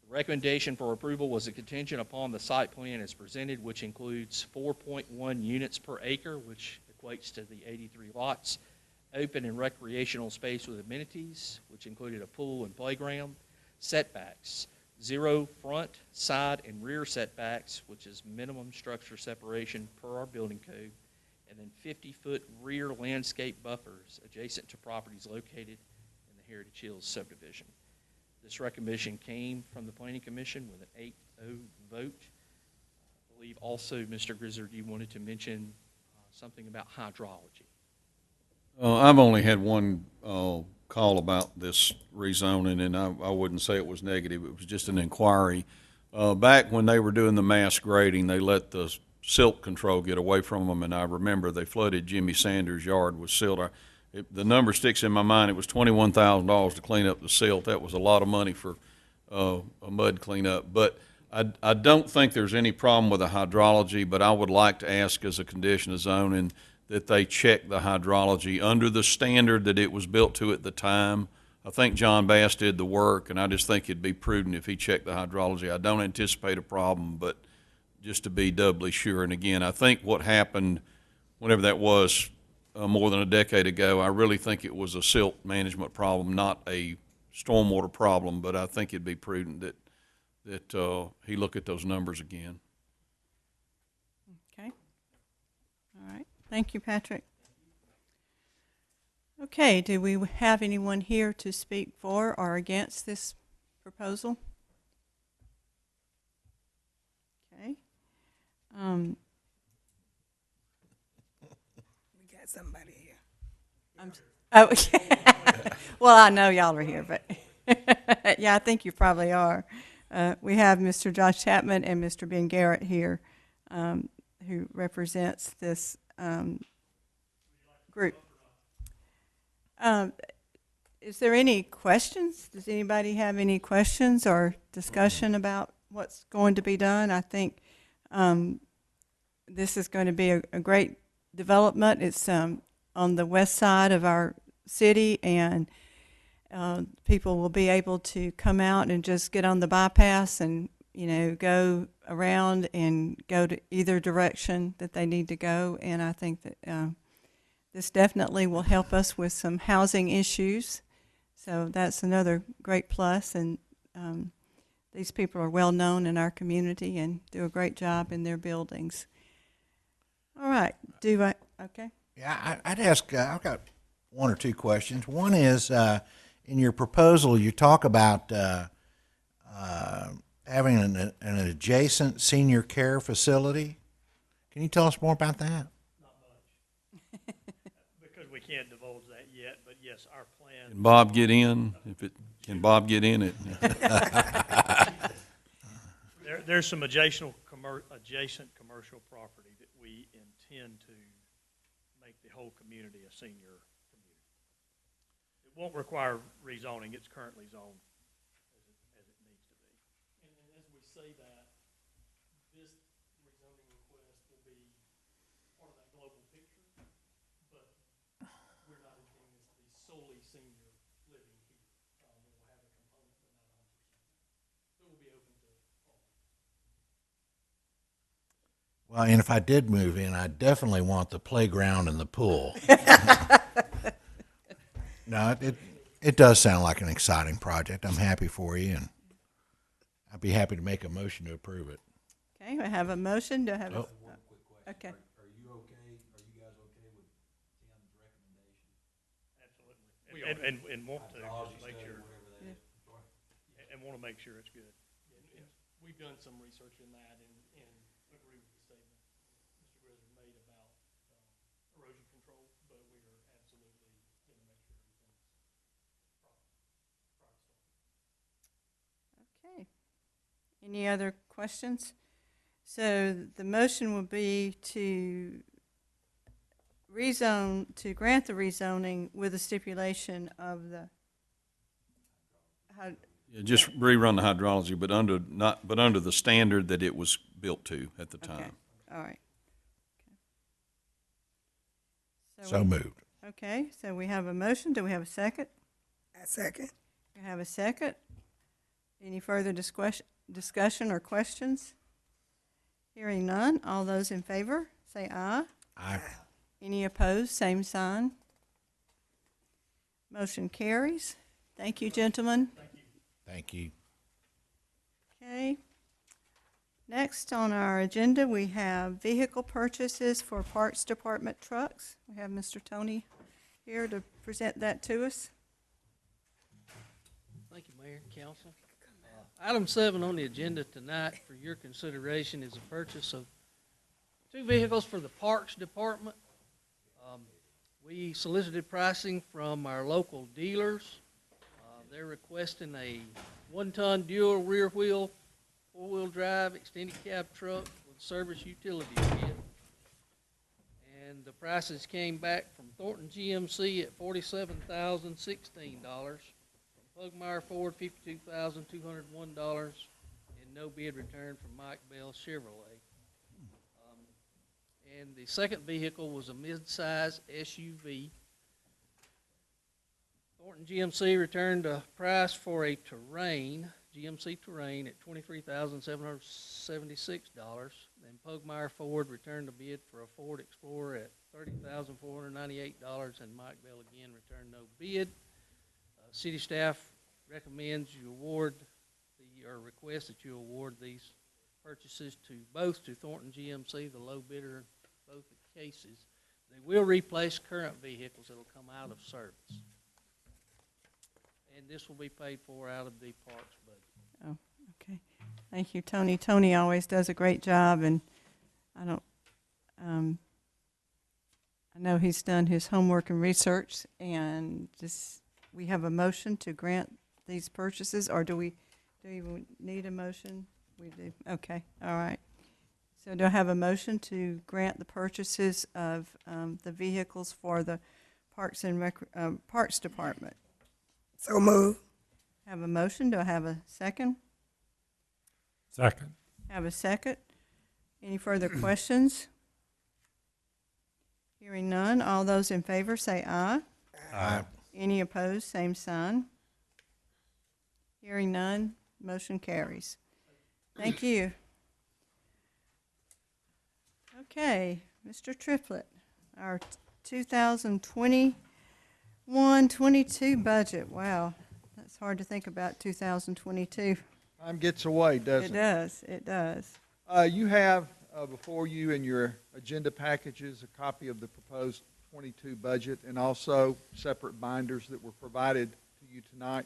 The recommendation for approval was a contingent upon the site plan as presented, which includes 4.1 units per acre, which equates to the 83 lots, open and recreational space with amenities, which included a pool and playground, setbacks, 0 front, side, and rear setbacks, which is minimum structure separation per our building code, and then 50-foot rear landscape buffers adjacent to properties located in the Heritage Hills subdivision. This recommendation came from the Planning Commission with an 8-0 vote. I believe also, Mr. Grizzard, you wanted to mention something about hydrology. I've only had one call about this rezoning, and I wouldn't say it was negative. It was just an inquiry. Back when they were doing the mass grading, they let the silt control get away from them, and I remember they flooded Jimmy Sanders' yard with silt. The number sticks in my mind. It was $21,000 to clean up the silt. That was a lot of money for a mud cleanup. But I don't think there's any problem with the hydrology, but I would like to ask as a condition of zoning that they check the hydrology under the standard that it was built to at the time. I think John Bass did the work, and I just think it'd be prudent if he checked the hydrology. I don't anticipate a problem, but just to be doubly sure. And again, I think what happened, whenever that was, more than a decade ago, I really think it was a silt management problem, not a stormwater problem, but I think it'd be prudent that he look at those numbers again. Okay. All right. Thank you, Patrick. Okay, do we have anyone here to speak for or against this proposal? Okay. We got somebody here. Oh, well, I know y'all are here, but yeah, I think you probably are. We have Mr. Josh Chapman and Mr. Ben Garrett here, who represents this group. Is there any questions? Does anybody have any questions or discussion about what's going to be done? I think this is going to be a great development. It's on the west side of our city, and people will be able to come out and just get on the bypass and, you know, go around and go to either direction that they need to go. And I think that this definitely will help us with some housing issues. So that's another great plus. And these people are well known in our community and do a great job in their buildings. All right. Okay. Yeah, I'd ask, I've got one or two questions. One is, in your proposal, you talk about having an adjacent senior care facility. Can you tell us more about that? Not much. Because we can't divulge that yet, but yes, our plan. Can Bob get in? Can Bob get in it? There's some adjacent commercial property that we intend to make the whole community a senior community. It won't require rezoning. It's currently zoned as it needs to be. And as we say that, this rezoning request will be part of that global picture, but we're not intending this to be solely senior living here. It will have a component, but not 100%. It will be open to all. Well, and if I did move in, I definitely want the playground and the pool. No, it does sound like an exciting project. I'm happy for you, and I'd be happy to make a motion to approve it. Okay, I have a motion. Do I have Oh. okay. Are you okay? Are you guys okay with Tim's recommendation? Absolutely. And want to just make sure. And want to make sure it's good. We've done some research in that and agree with the statement Mr. Grizzard made about erosion control, but we are absolutely going to make sure everything's proper. Okay. Any other questions? So the motion will be to grant the rezoning with the stipulation of the Yeah, just rerun the hydrology, but under the standard that it was built to at the time. Okay. All right. Okay. So moved. Okay, so we have a motion. Do we have a second? I second. We have a second. Any further discussion or questions? Hearing none. All those in favor, say aye. Aye. Any opposed, same sign. Motion carries. Thank you, gentlemen. Thank you. Okay. Next on our agenda, we have vehicle purchases for Parks Department trucks. We have Mr. Tony here to present that to us. Thank you, Mayor and Council. Item 7 on the agenda tonight for your consideration is a purchase of 2 vehicles for the Parks Department. We solicited pricing from our local dealers. They're requesting a 1-ton dual rear wheel, 4-wheel drive extended cab truck with service utility kit. And the prices came back from Thornton GMC at $47,016, from Pugmire Ford $52,201, and no bid return from Mike Bell Chevrolet. And the second vehicle was a mid-size SUV. Thornton GMC returned a price for a GMC Terrain at $23,776. And Pugmire Ford returned a bid for a Ford Explorer at $30,498, and Mike Bell again returned no bid. City staff recommends you request that you award these purchases to Thornton GMC, the low bidder in both the cases. They will replace current vehicles that will come out of service. And this will be paid for out of the parks budget. Oh, okay. Thank you, Tony. Tony always does a great job, and I I know he's done his homework and research, and just, we have a motion to grant these purchases, or do you need a motion? We do, okay, all right. So do I have a motion to grant the purchases of the vehicles for the Parks and Parks Department? So move. Have a motion, do I have a second? Second. Have a second. Any further questions? Hearing none, all those in favor say aye. Aye. Any opposed, same sign. Hearing none, motion carries. Thank you. Okay, Mr. Triplett, our 2021-22 budget. Wow, that's hard to think about 2022. Time gets away, doesn't it? It does, it does. You have before you in your agenda packages a copy of the proposed 22 budget and also separate binders that were provided to you tonight.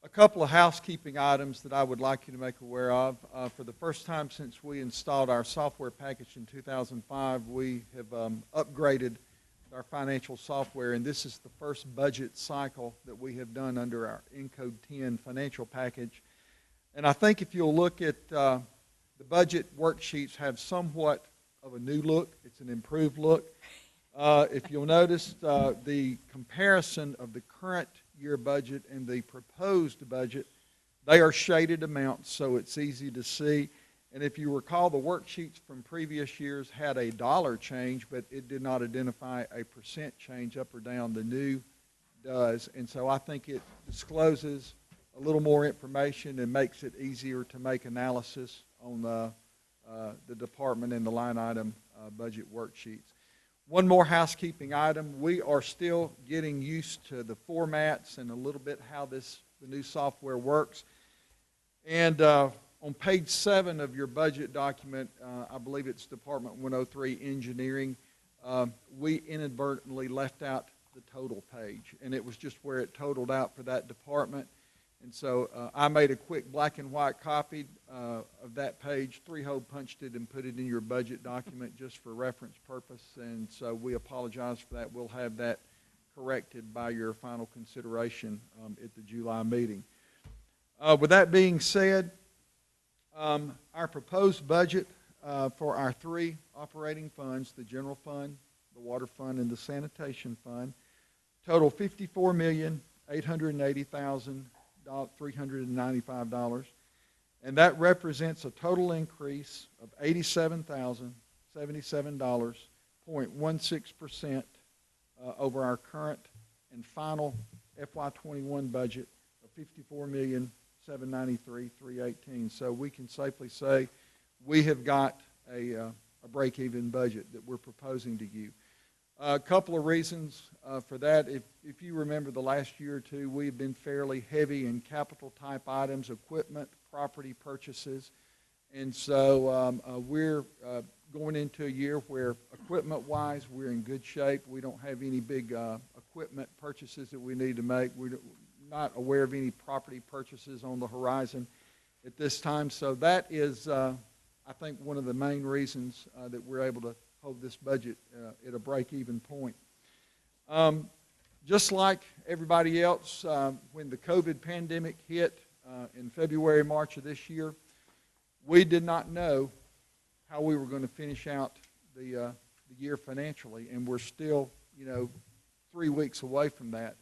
A couple of housekeeping items that I would like you to make aware of. For the first time since we installed our software package in 2005, we have upgraded our financial software, and this is the first budget cycle that we have done under our Encode 10 financial package. And I think if you'll look at the budget worksheets have somewhat of a new look. It's an improved look. If you'll notice the comparison of the current year budget and the proposed budget, they are shaded amounts, so it's easy to see. And if you recall, the worksheets from previous years had a dollar change, but it did not identify a percent change up or down. The new does. And so I think it discloses a little more information and makes it easier to make analysis on the department and the line item budget worksheets. One more housekeeping item. We are still getting used to the formats and a little bit how the new software works. And on page 7 of your budget document, I believe it's Department 103 Engineering, we inadvertently left out the total page, and it was just where it totaled out for that department. And so I made a quick black and white copy of that page, 3-hole punched it and put it in your budget document just for reference purpose. And so we apologize for that. We'll have that corrected by your final consideration at the July meeting. With that being said, our proposed budget for our 3 operating funds, the general fund, the water fund, and the sanitation fund, total $54,880,395, and that represents a total increase of $87,077.16% over our current and final FY21 budget of $54,793,318. So we can safely say we have got a break-even budget that we're proposing to you. A couple of reasons for that. If you remember the last year or two, we've been fairly heavy in capital type items, equipment, property purchases. And so we're going into a year where equipment-wise we're in good shape. We don't have any big equipment purchases that we need to make. We're not aware of any property purchases on the horizon at this time. So that is, I think, one of the main reasons that we're able to hold this budget at a break-even point. Just like everybody else, when the COVID pandemic hit in February, March of this year, we did not know how we were going to finish out the year financially, and we're still, 3 weeks away from that.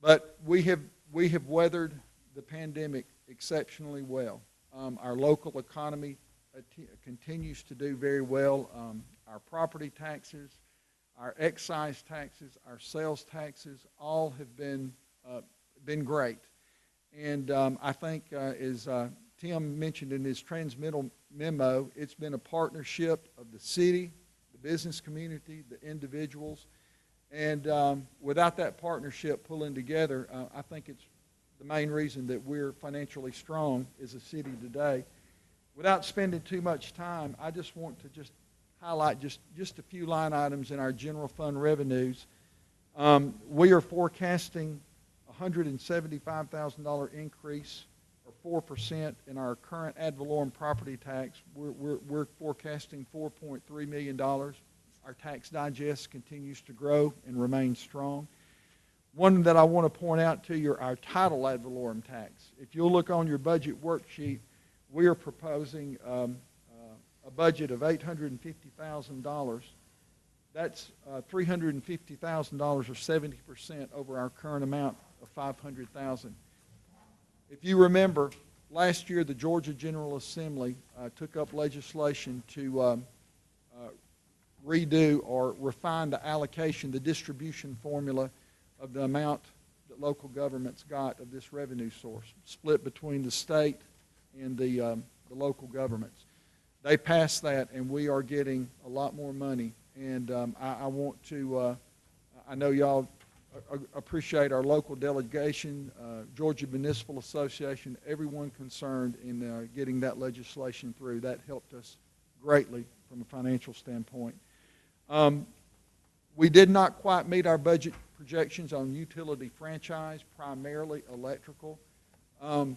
But we have weathered the pandemic exceptionally well. Our local economy continues to do very well. Our property taxes, our excise taxes, our sales taxes, all have been great. And I think, as Tim mentioned in his transmittal memo, it's been a partnership of the city, the business community, the individuals. And without that partnership pulling together, I think it's the main reason that we're financially strong as a city today. Without spending too much time, I just want to just highlight just a few line items in our general fund revenues. We are forecasting a $175,000 increase, or 4%, in our current ad valorem property tax. We're forecasting $4.3 million Our tax digest continues to grow and remain strong. One that I want to point out to you are our title ad valorem tax. If you'll look on your budget worksheet, we are proposing a budget of $850,000. That's $350,000 or 70% over our current amount of $500,000. If you remember, last year the Georgia General Assembly took up legislation to redo or refine the allocation, the distribution formula of the amount that local governments got of this revenue source, split between the state and the local governments. They passed that, and we are getting a lot more money. And I want to, I know y'all appreciate our local delegation, Georgia Municipal Association, everyone concerned in getting that legislation through. That helped us greatly from a financial standpoint. We did not quite meet our budget projections on utility franchise, primarily electrical. And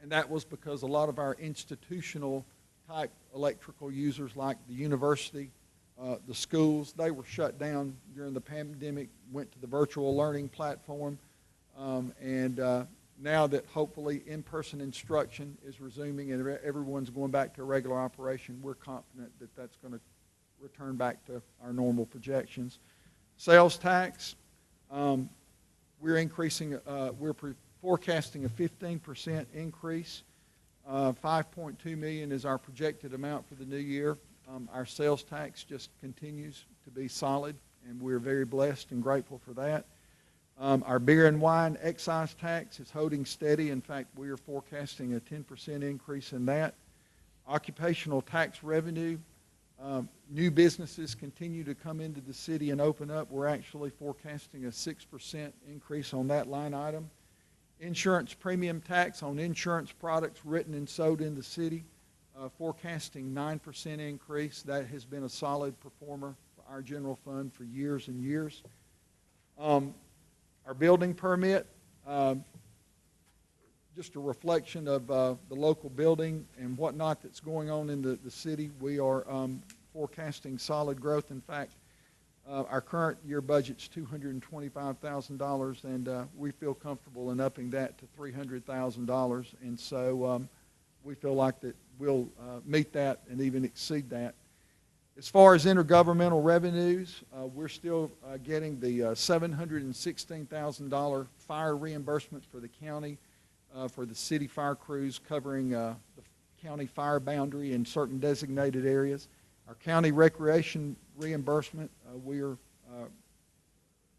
that was because a lot of our institutional type electrical users like the university, the schools, they were shut down during the pandemic, went to the virtual learning platform, and now that hopefully in-person instruction is resuming and everyone's going back to regular operation, we're confident that that's going to return back to our normal projections. Sales tax, we're increasing, we're forecasting a 15% increase. $5.2 million is our projected amount for the new year. Our sales tax just continues to be solid, and we're very blessed and grateful for that. Our beer and wine excise tax is holding steady. In fact, we are forecasting a 10% increase in that. Occupational tax revenue, new businesses continue to come into the city and open up. We're actually forecasting a 6% increase on that line item. Insurance premium tax on insurance products written and sold in the city, forecasting 9% increase. That has been a solid performer for our general fund for years and years. Our building permit, just a reflection of the local building and whatnot that's going on in the city. We are forecasting solid growth. In fact, our current year budget's $225,000, and we feel comfortable in upping that to $300,000. And so we feel like that we'll meet that and even exceed that. As far as intergovernmental revenues, we're still getting the $716,000 fire reimbursement for the county for the city fire crews covering the county fire boundary in certain designated areas. Our county recreation reimbursement, we are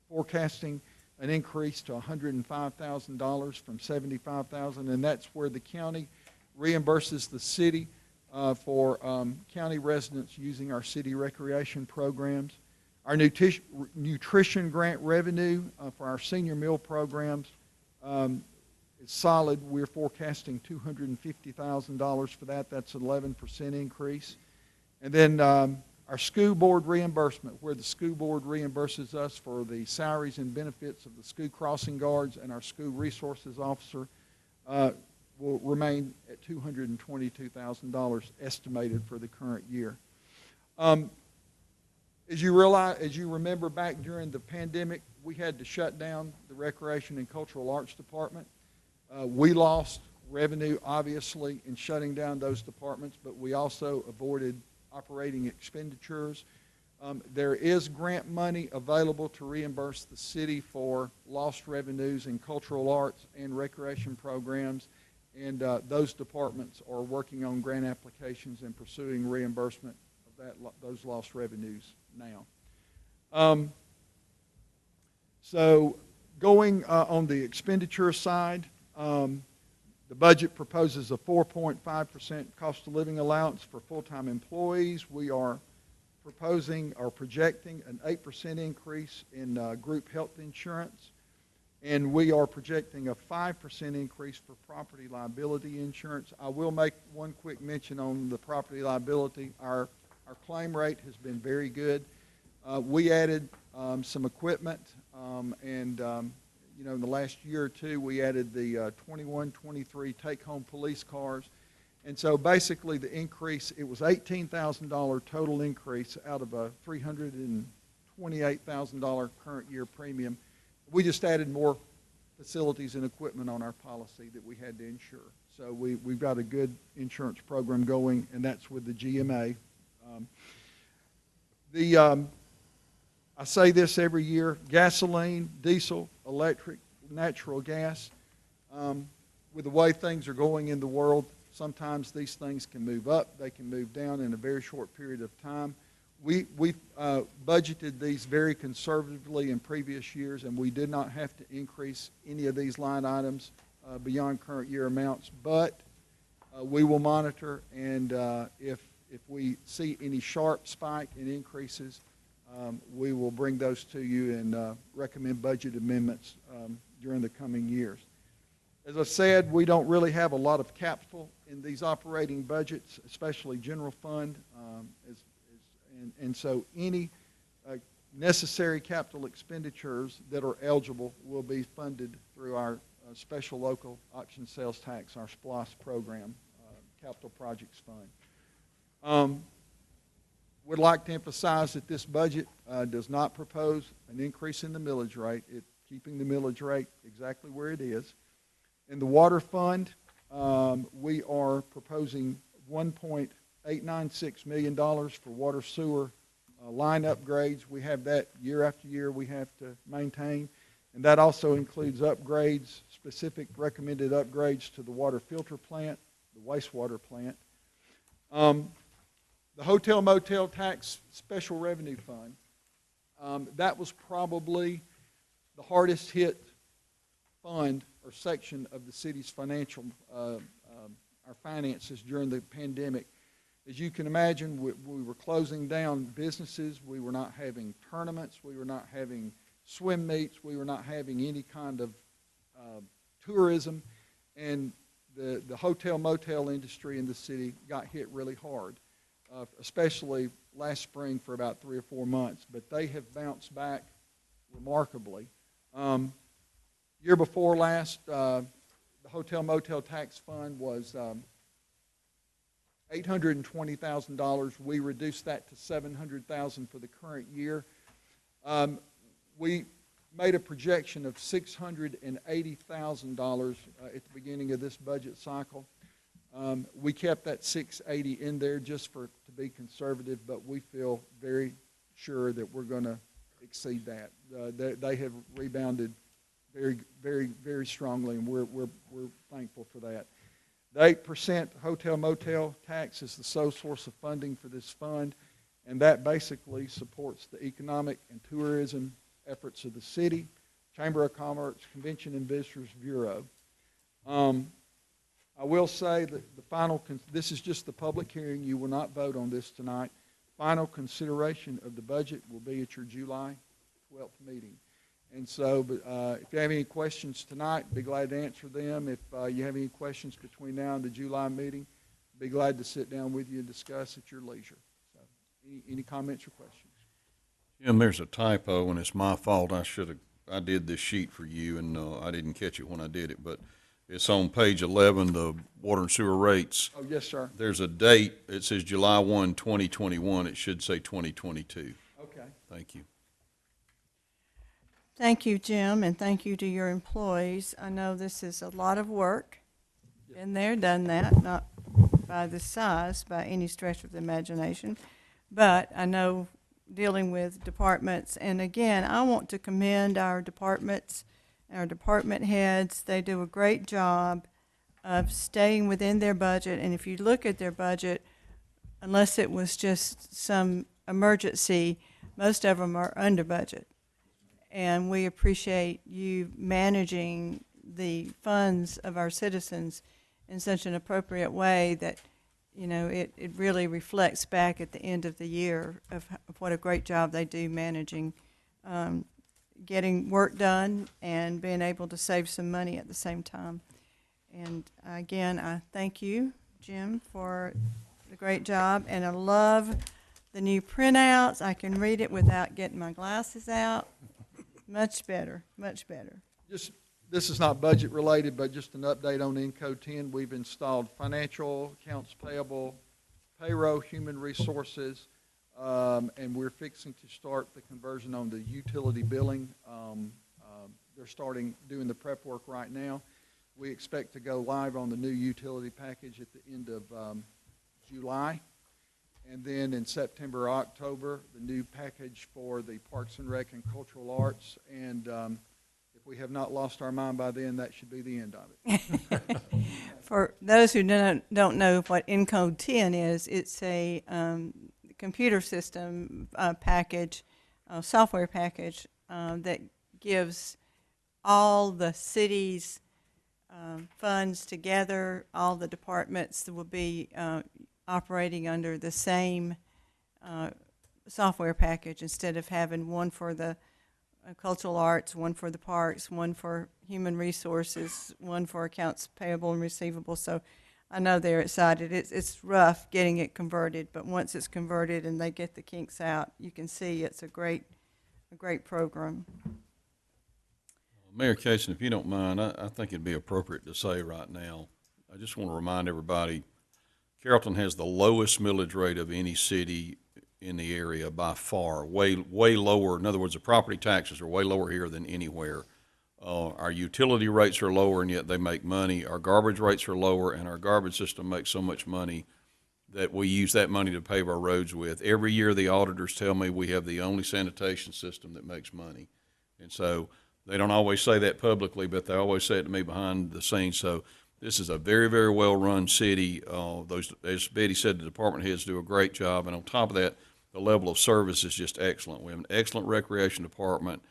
forecasting an increase to $105,000 from $75,000, and that's where the county reimburses the city for county residents using our city recreation programs. Our nutrition grant revenue for our senior meal programs is solid. We're forecasting $250,000 for that. That's an 11% increase. And then our school board reimbursement, where the school board reimburses us for the salaries and benefits of the school crossing guards and our school resources officer, will remain at $222,000 estimated for the current year. As you remember back during the pandemic, we had to shut down the Recreation and Cultural Arts Department. We lost revenue, obviously, in shutting down those departments, but we also avoided operating expenditures. There is grant money available to reimburse the city for lost revenues in cultural arts and recreation programs, and those departments are working on grant applications and pursuing reimbursement of those lost revenues now. So going on the expenditure side, the budget proposes a 4.5% cost of living allowance for full-time employees. We are proposing or projecting an 8% increase in group health insurance, and we are projecting a 5% increase for property liability insurance. I will make one quick mention on the property liability. Our claim rate has been very good. We added some equipment, and in the last year or two, we added the 21, 23 take-home police cars, And so basically the increase, it was $18,000 total increase out of a $328,000 current year premium. We just added more facilities and equipment on our policy that we had to insure. So we've got a good insurance program going, and that's with the GMA. I say this every year, gasoline, diesel, electric, natural gas, with the way things are going in the world, sometimes these things can move up, they can move down in a very short period of time. We budgeted these very conservatively in previous years, and we did not have to increase any of these line items beyond current year amounts, but we will monitor, and if we see any sharp spike in increases, we will bring those to you and recommend budget amendments during the coming years. As I said, we don't really have a lot of capital in these operating budgets, especially general fund, and so any necessary capital expenditures that are eligible will be funded through our special local option sales tax, our SPLOS program, capital projects fund. Would like to emphasize that this budget does not propose an increase in the millage rate. It's keeping the millage rate exactly where it is. In the water fund, we are proposing $1.896 million for water sewer line upgrades. We have that year after year we have to maintain. And that also includes upgrades, specific recommended upgrades to the water filter plant, the wastewater plant. The hotel motel tax special revenue fund, that was probably the hardest hit fund or section of the city's financial, our finances during the pandemic. As you can imagine, we were closing down businesses. We were not having tournaments. We were not having swim meets. We were not having any kind of tourism. And the hotel motel industry in the city got hit really hard, especially last spring for about 3 or 4 months. But they have bounced back remarkably. Year before last, the hotel motel tax fund was $820,000. We reduced that to $700,000 for the current year. We made a projection of $680,000 at the beginning of this budget cycle. We kept that $680,000 in there just to be conservative, but we feel very sure that we're going to exceed that. They have rebounded very, very, very strongly, and we're thankful for that. The 8% hotel motel tax is the sole source of funding for this fund, and that basically supports the economic and tourism efforts of the city, Chamber of Commerce, Convention and Visitors Bureau. I will say that the final, this is just the public hearing. You will not vote on this tonight. Final consideration of the budget will be at your July 12th meeting. And so if you have any questions tonight, be glad to answer them. If you have any questions between now and the July meeting, be glad to sit down with you and discuss at your leisure. So any comments or questions? Jim, there's a typo, and it's my fault. I did this sheet for you, and I didn't catch it when I did it, but it's on page 11, the water and sewer rates. Oh, yes, sir. There's a date. It says July 1, 2021. It should say 2022. Okay. Thank you. Thank you, Jim, and thank you to your employees. I know this is a lot of work. Been there, done that, not by this size, by any stretch of the imagination. But I know dealing with departments, and again, I want to commend our departments, our department heads. They do a great job of staying within their budget, and if you look at their budget, unless it was just some emergency, most of them are under budget. And we appreciate you managing the funds of our citizens in such an appropriate way that, you know, it really reflects back at the end of the year of what a great job they do managing, getting work done and being able to save some money at the same time. And again, I thank you, Jim, for the great job. And I love the new printouts. I can read it without getting my glasses out. Much better, much better. Just This is not budget related, but just an update on Encode 10. We've installed financial, accounts payable, payroll, human resources, and we're fixing to start the conversion on the utility billing. They're starting doing the prep work right now. We expect to go live on the new utility package at the end of July. And then in September, October, the new package for the Parks and Rec and Cultural Arts. And if we have not lost our mind by then, that should be the end of it. For those who don't know what Encode 10 is, it's a computer system package, software package that gives all the city's funds together. All the departments will be operating under the same software package instead of having one for the cultural arts, one for the parks, one for human resources, one for accounts payable and receivable. So I know they're excited. It's rough getting it converted, but once it's converted and they get the kinks out, you can see it's a great program. Mayor Casey, if you don't mind, I think it'd be appropriate to say right now, I just want to remind everybody, Carrollton has the lowest millage rate of any city in the area by far, way lower. In other words, the property taxes are way lower here than anywhere. Our utility rates are lower, and yet they make money. Our garbage rates are lower, and our garbage system makes so much money that we use that money to pave our roads with. Every year, the auditors tell me we have the only sanitation system that makes money. And so they don't always say that publicly, but they always say it to me behind the scenes. So this is a very, very well-run city. As Betty said, the department heads do a great job. And on top of that, the level of service is just excellent. We have an excellent recreation department.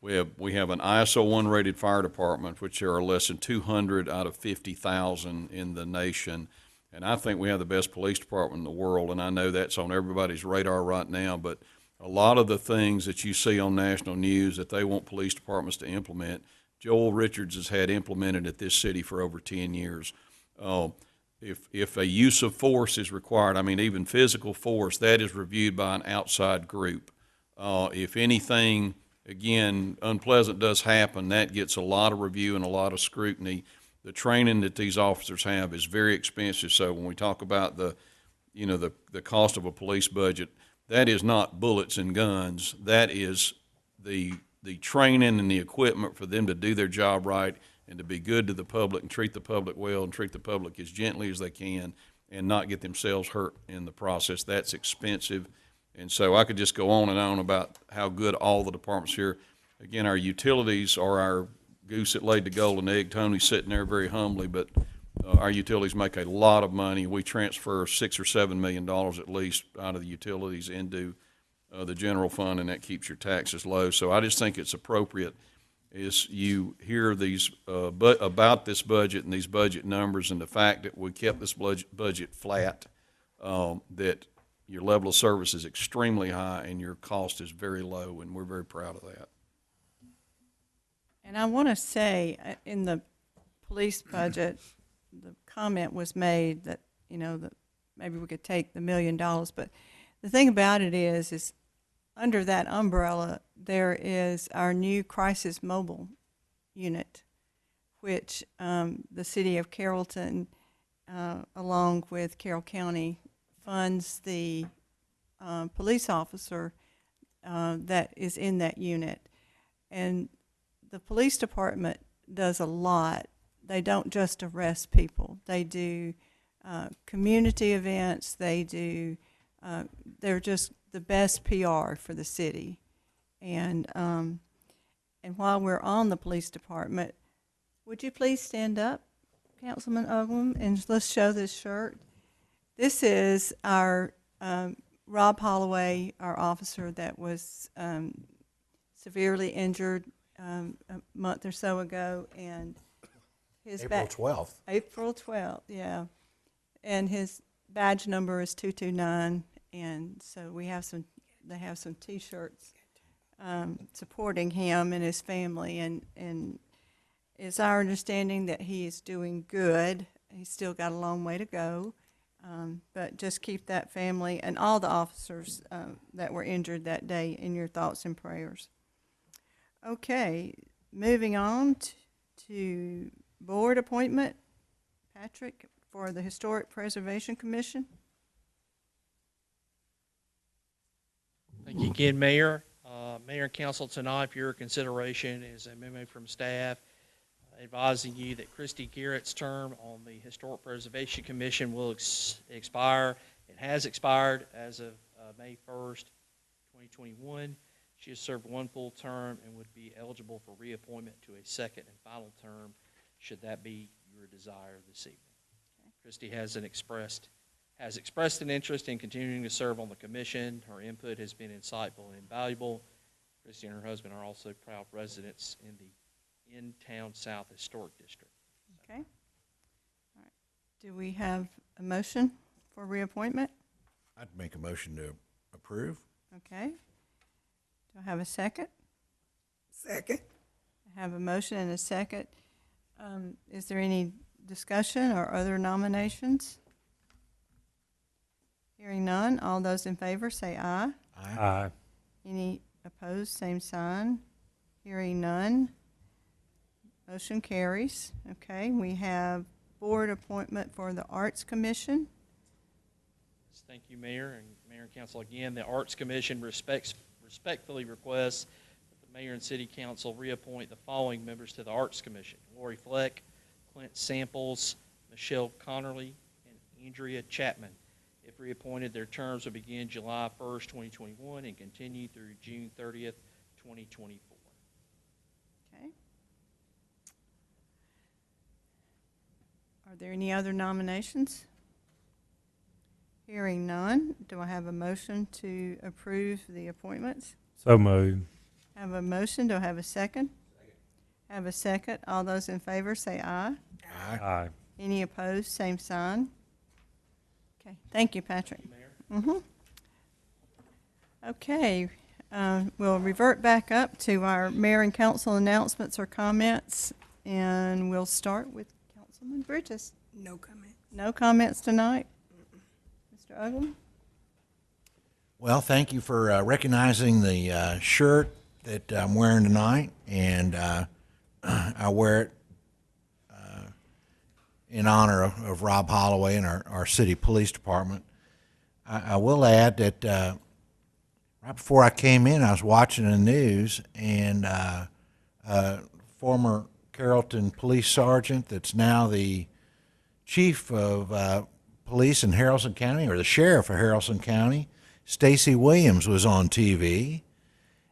We have an ISO 1 rated fire department, which there are less than 200 out of 50,000 in the nation. And I think we have the best police department in the world, and I know that's on everybody's radar right now, but a lot of the things that you see on national news that they want police departments to implement, Joel Richards has had implemented at this city for over 10 years. If a use of force is required, I mean even physical force, that is reviewed by an outside group. If anything, again, unpleasant does happen, that gets a lot of review and a lot of scrutiny. The training that these officers have is very expensive, so when we talk about the cost of a police budget, that is not bullets and guns. That is the training and the equipment for them to do their job right and to be good to the public and treat the public well and treat the public as gently as they can and not get themselves hurt in the process. That's expensive. And so I could just go on and on about how good all the departments here. Again, our utilities are our goose that laid the golden egg. Tony's sitting there very humbly, but our utilities make a lot of money. We transfer $6 or $7 million at least out of the utilities into the general fund, and that keeps your taxes low. So I just think it's appropriate as you hear these about this budget and these budget numbers and the fact that we kept this budget flat, that your level of service is extremely high and your cost is very low, and we're very proud of that. And I want to say, in the police budget, the comment was made that, that maybe we could take the $1 million, but the thing about it is under that umbrella, there is our new crisis mobile unit, which the city of Carrollton, along with Carroll County, funds the police officer that is in that unit. And the police department does a lot. They don't just arrest people. They do community events. They do, they're just the best PR for the city. And while we're on the police department, would you please stand up, Councilman Uglam, and let's show this shirt. This is our Rob Holloway, our officer that was severely injured a month or so ago, and his April 12th. April 12th, yeah. And his badge number is 229, and so they have some T-shirts supporting him and his family, and it's our understanding that he is doing good. He's still got a long way to go, but just keep that family and all the officers that were injured that day in your thoughts and prayers. Okay, moving on to board appointment. Patrick, for the Historic Preservation Commission. Thank you again, Mayor. Mayor and Council, tonight for your consideration is a memo from staff advising you that Christy Garrett's term on the Historic Preservation Commission will expire. It has expired as of May 1st, 2021. She has served one full term and would be eligible for reappointment to a second and final term, should that be your desire this evening. Okay. Christy has expressed an interest in continuing to serve on the commission. Her input has been insightful and invaluable. Christy and her husband are also proud residents in the In-Town South Historic District. Okay. All right. Do we have a motion for reappointment? I'd make a motion to approve. Okay. Do I have a second? Second. I have a motion and a second. Is there any discussion or other nominations? Hearing none, all those in favor say aye. Aye. Any opposed, same sign. Hearing none, motion carries. Okay, we have board appointment for the Arts Commission. Thank you, Mayor and Council. Again, the Arts Commission respectfully requests that the Mayor and City Council reappoint the following members to the Arts Commission: Lori Fleck, Clint Samples, Michelle Connerly, and Andrea Chapman. If reappointed, their terms will begin July 1st, 2021 and continue through June 30th, 2024. Okay. Are there any other nominations? Hearing none, do I have a motion to approve the appointments? So moved. I have a motion, do I have a second? I have a second. All those in favor say aye. Aye. Any opposed, same sign. Okay, thank you, Patrick. Okay, we'll revert back up to our mayor and council announcements or comments, and we'll start with Councilman Bridges. No comment. No comments tonight? Mr. Uglum? Well, thank you for recognizing the shirt that I'm wearing tonight, and I wear it in honor of Rob Holloway and our city police department. I will add that right before I came in, I was watching the news, and former Carrollton police sergeant that's now the chief of police in Harrelson County, or the sheriff of Harrelson County, Stacy Williams, was on TV,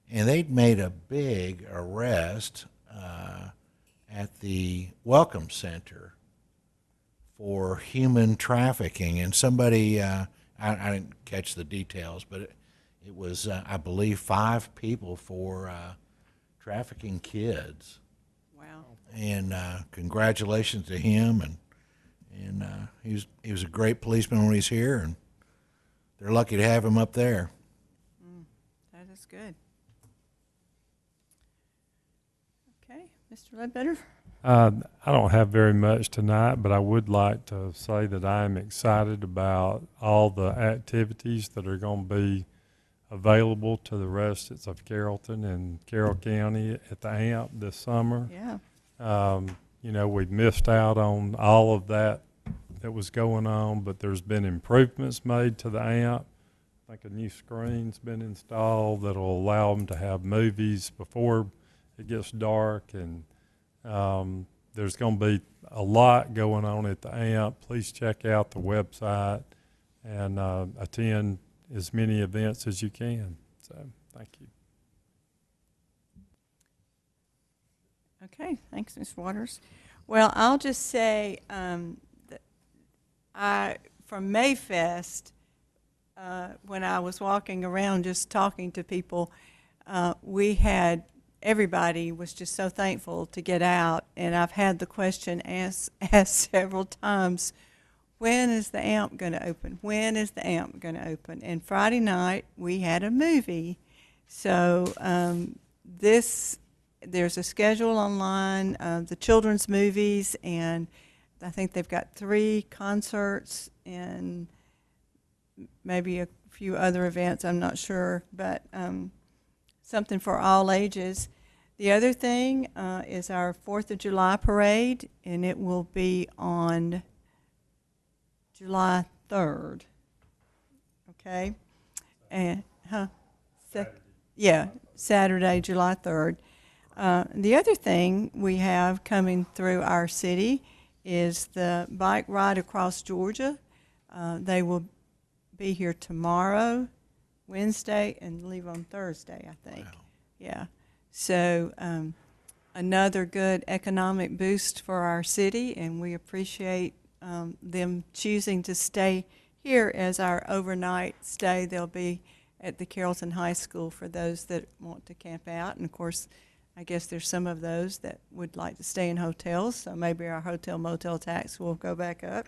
and they'd made a big arrest at the Welcome Center for human trafficking. And somebody, I didn't catch the details, but it was, I believe, 5 people for trafficking kids. Wow. And congratulations to him, and he was a great policeman when he's here, and they're lucky to have him up there. That is good. Okay, Mr. Ledbetter? I don't have very much tonight, but I would like to say that I am excited about all the activities that are going to be available to the residents of Carrollton and Carroll County at the AMP this summer. Yeah. You know, we've missed out on all of that was going on, but there's been improvements made to the AMP. I think a new screen's been installed that'll allow them to have movies before it gets dark, and there's going to be a lot going on at the AMP. Please check out the website and attend as many events as you can. So, thank you. Okay, thanks, Ms. Waters. Well, I'll just say that from Mayfest, when I was walking around just talking to people, everybody was just so thankful to get out, and I've had the question asked several times, when is the AMP going to open? When is the AMP going to open? And Friday night, we had a movie. So there's a schedule online, the children's movies, and I think they've got 3 concerts and maybe a few other events, I'm not sure, but something for all ages. The other thing is our 4th of July parade, and it will be on July 3rd. Okay? And, yeah, Saturday, July 3rd. The other thing we have coming through our city is the bike ride across Georgia. They will be here tomorrow, Wednesday, and leave on Thursday, I think. Wow. Yeah. So another good economic boost for our city, and we appreciate them choosing to stay here as our overnight stay. They'll be at the Carrollton High School for those that want to camp out. And, of course, I guess there's some of those that would like to stay in hotels, so maybe our hotel motel tax will go back up.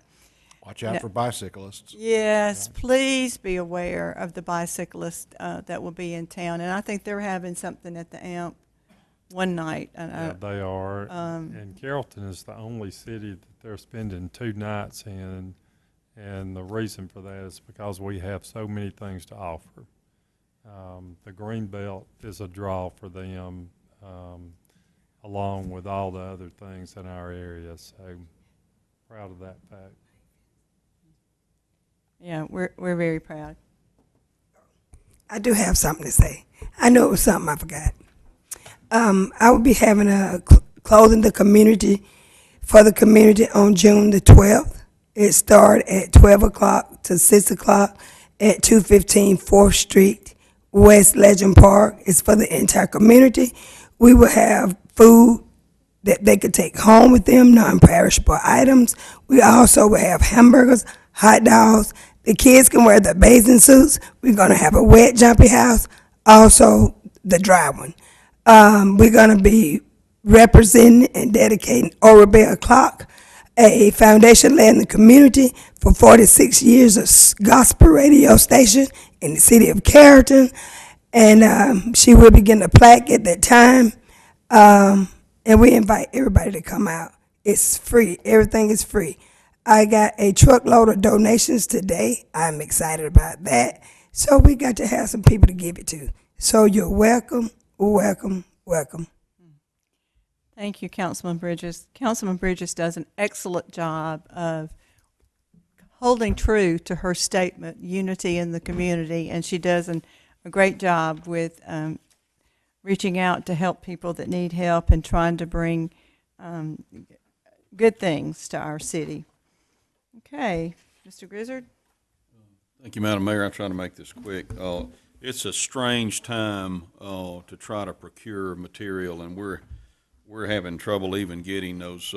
Watch out for bicyclists. Yes, please be aware of the bicyclists that will be in town. And I think they're having something at the AMP one night. Yeah, they are. And Carrollton is the only city that they're spending 2 nights in. And the reason for that is because we have so many things to offer. The Greenbelt is a draw for them, along with all the other things in our area. So proud of that fact. Yeah, we're very proud. I do have something to say. I know it was something I forgot. I will be having a clothing the community for the community on June the 12th. It started at 12 o'clock to 6 o'clock at 215 4th Street, West Legend Park. It's for the entire community. We will have food that they could take home with them, non-perishable items. We also will have hamburgers, hot dogs. The kids can wear the bathing suits. We're going to have a wet jumpy house, also the dry one. We're going to be representing and dedicating Orabelle Clock, a foundation led in the community for 46 years of gospel radio station in the city of Carrollton. And she will be getting a plaque at that time. And we invite everybody to come out. It's free. Everything is free. I got a truckload of donations today. I'm excited about that. So we got to have some people to give it to. So you're welcome, welcome, welcome. Thank you, Councilman Bridges. Councilman Bridges does an excellent job of holding true to her statement, unity in the community, and she does a great job with reaching out to help people that need help and trying to bring good things to our city. Okay, Mr. Grizzard? Thank you, Madam Mayor. I'll try to make this quick. It's a strange time to try to procure material, and we're having trouble even getting those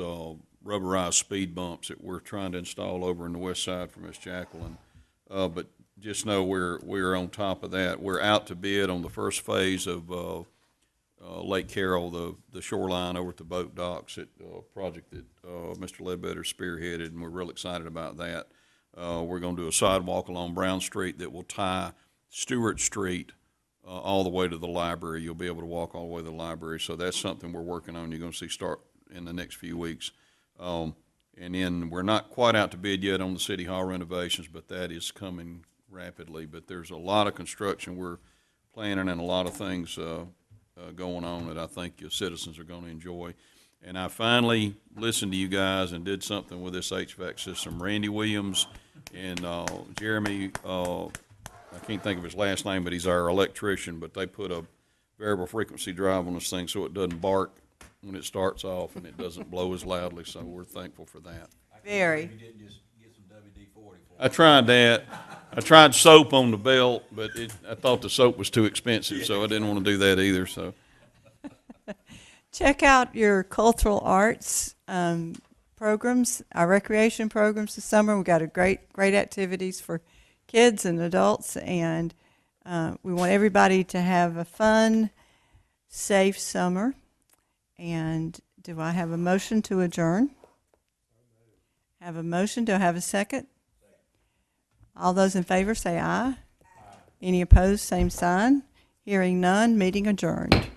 rubberized speed bumps that we're trying to install over in the west side for Miss Jacqueline. But just know we're on top of that. We're out to bid on the first phase of Lake Carroll, the shoreline over at the boat docks, project that Mr. Ledbetter spearheaded, and we're real excited about that. We're going to do a sidewalk along Brown Street that will tie Stewart Street all the way to the library. You'll be able to walk all the way to the library. So that's something we're working on. You're going to see start in the next few weeks. And then we're not quite out to bid yet on the City Hall renovations, but that is coming rapidly. But there's a lot of construction we're planning and a lot of things going on that I think your citizens are going to enjoy. And I finally listened to you guys and did something with this HVAC system. Randy Williams and Jeremy, I can't think of his last name, but he's our electrician, but they put a variable frequency drive on this thing so it doesn't bark when it starts off and it doesn't blow as loudly, so we're thankful for that. Very. I tried that. I tried soap on the belt, but I thought the soap was too expensive, so I didn't want to do that either. So, check out your cultural arts programs, our recreation programs this summer. We've got a great activities for kids and adults, and we want everybody to have a fun, safe summer. And do I have a motion to adjourn? Have a motion. Do I have a second? All those in favor say aye. Any opposed, same sign. Hearing none, meeting adjourned.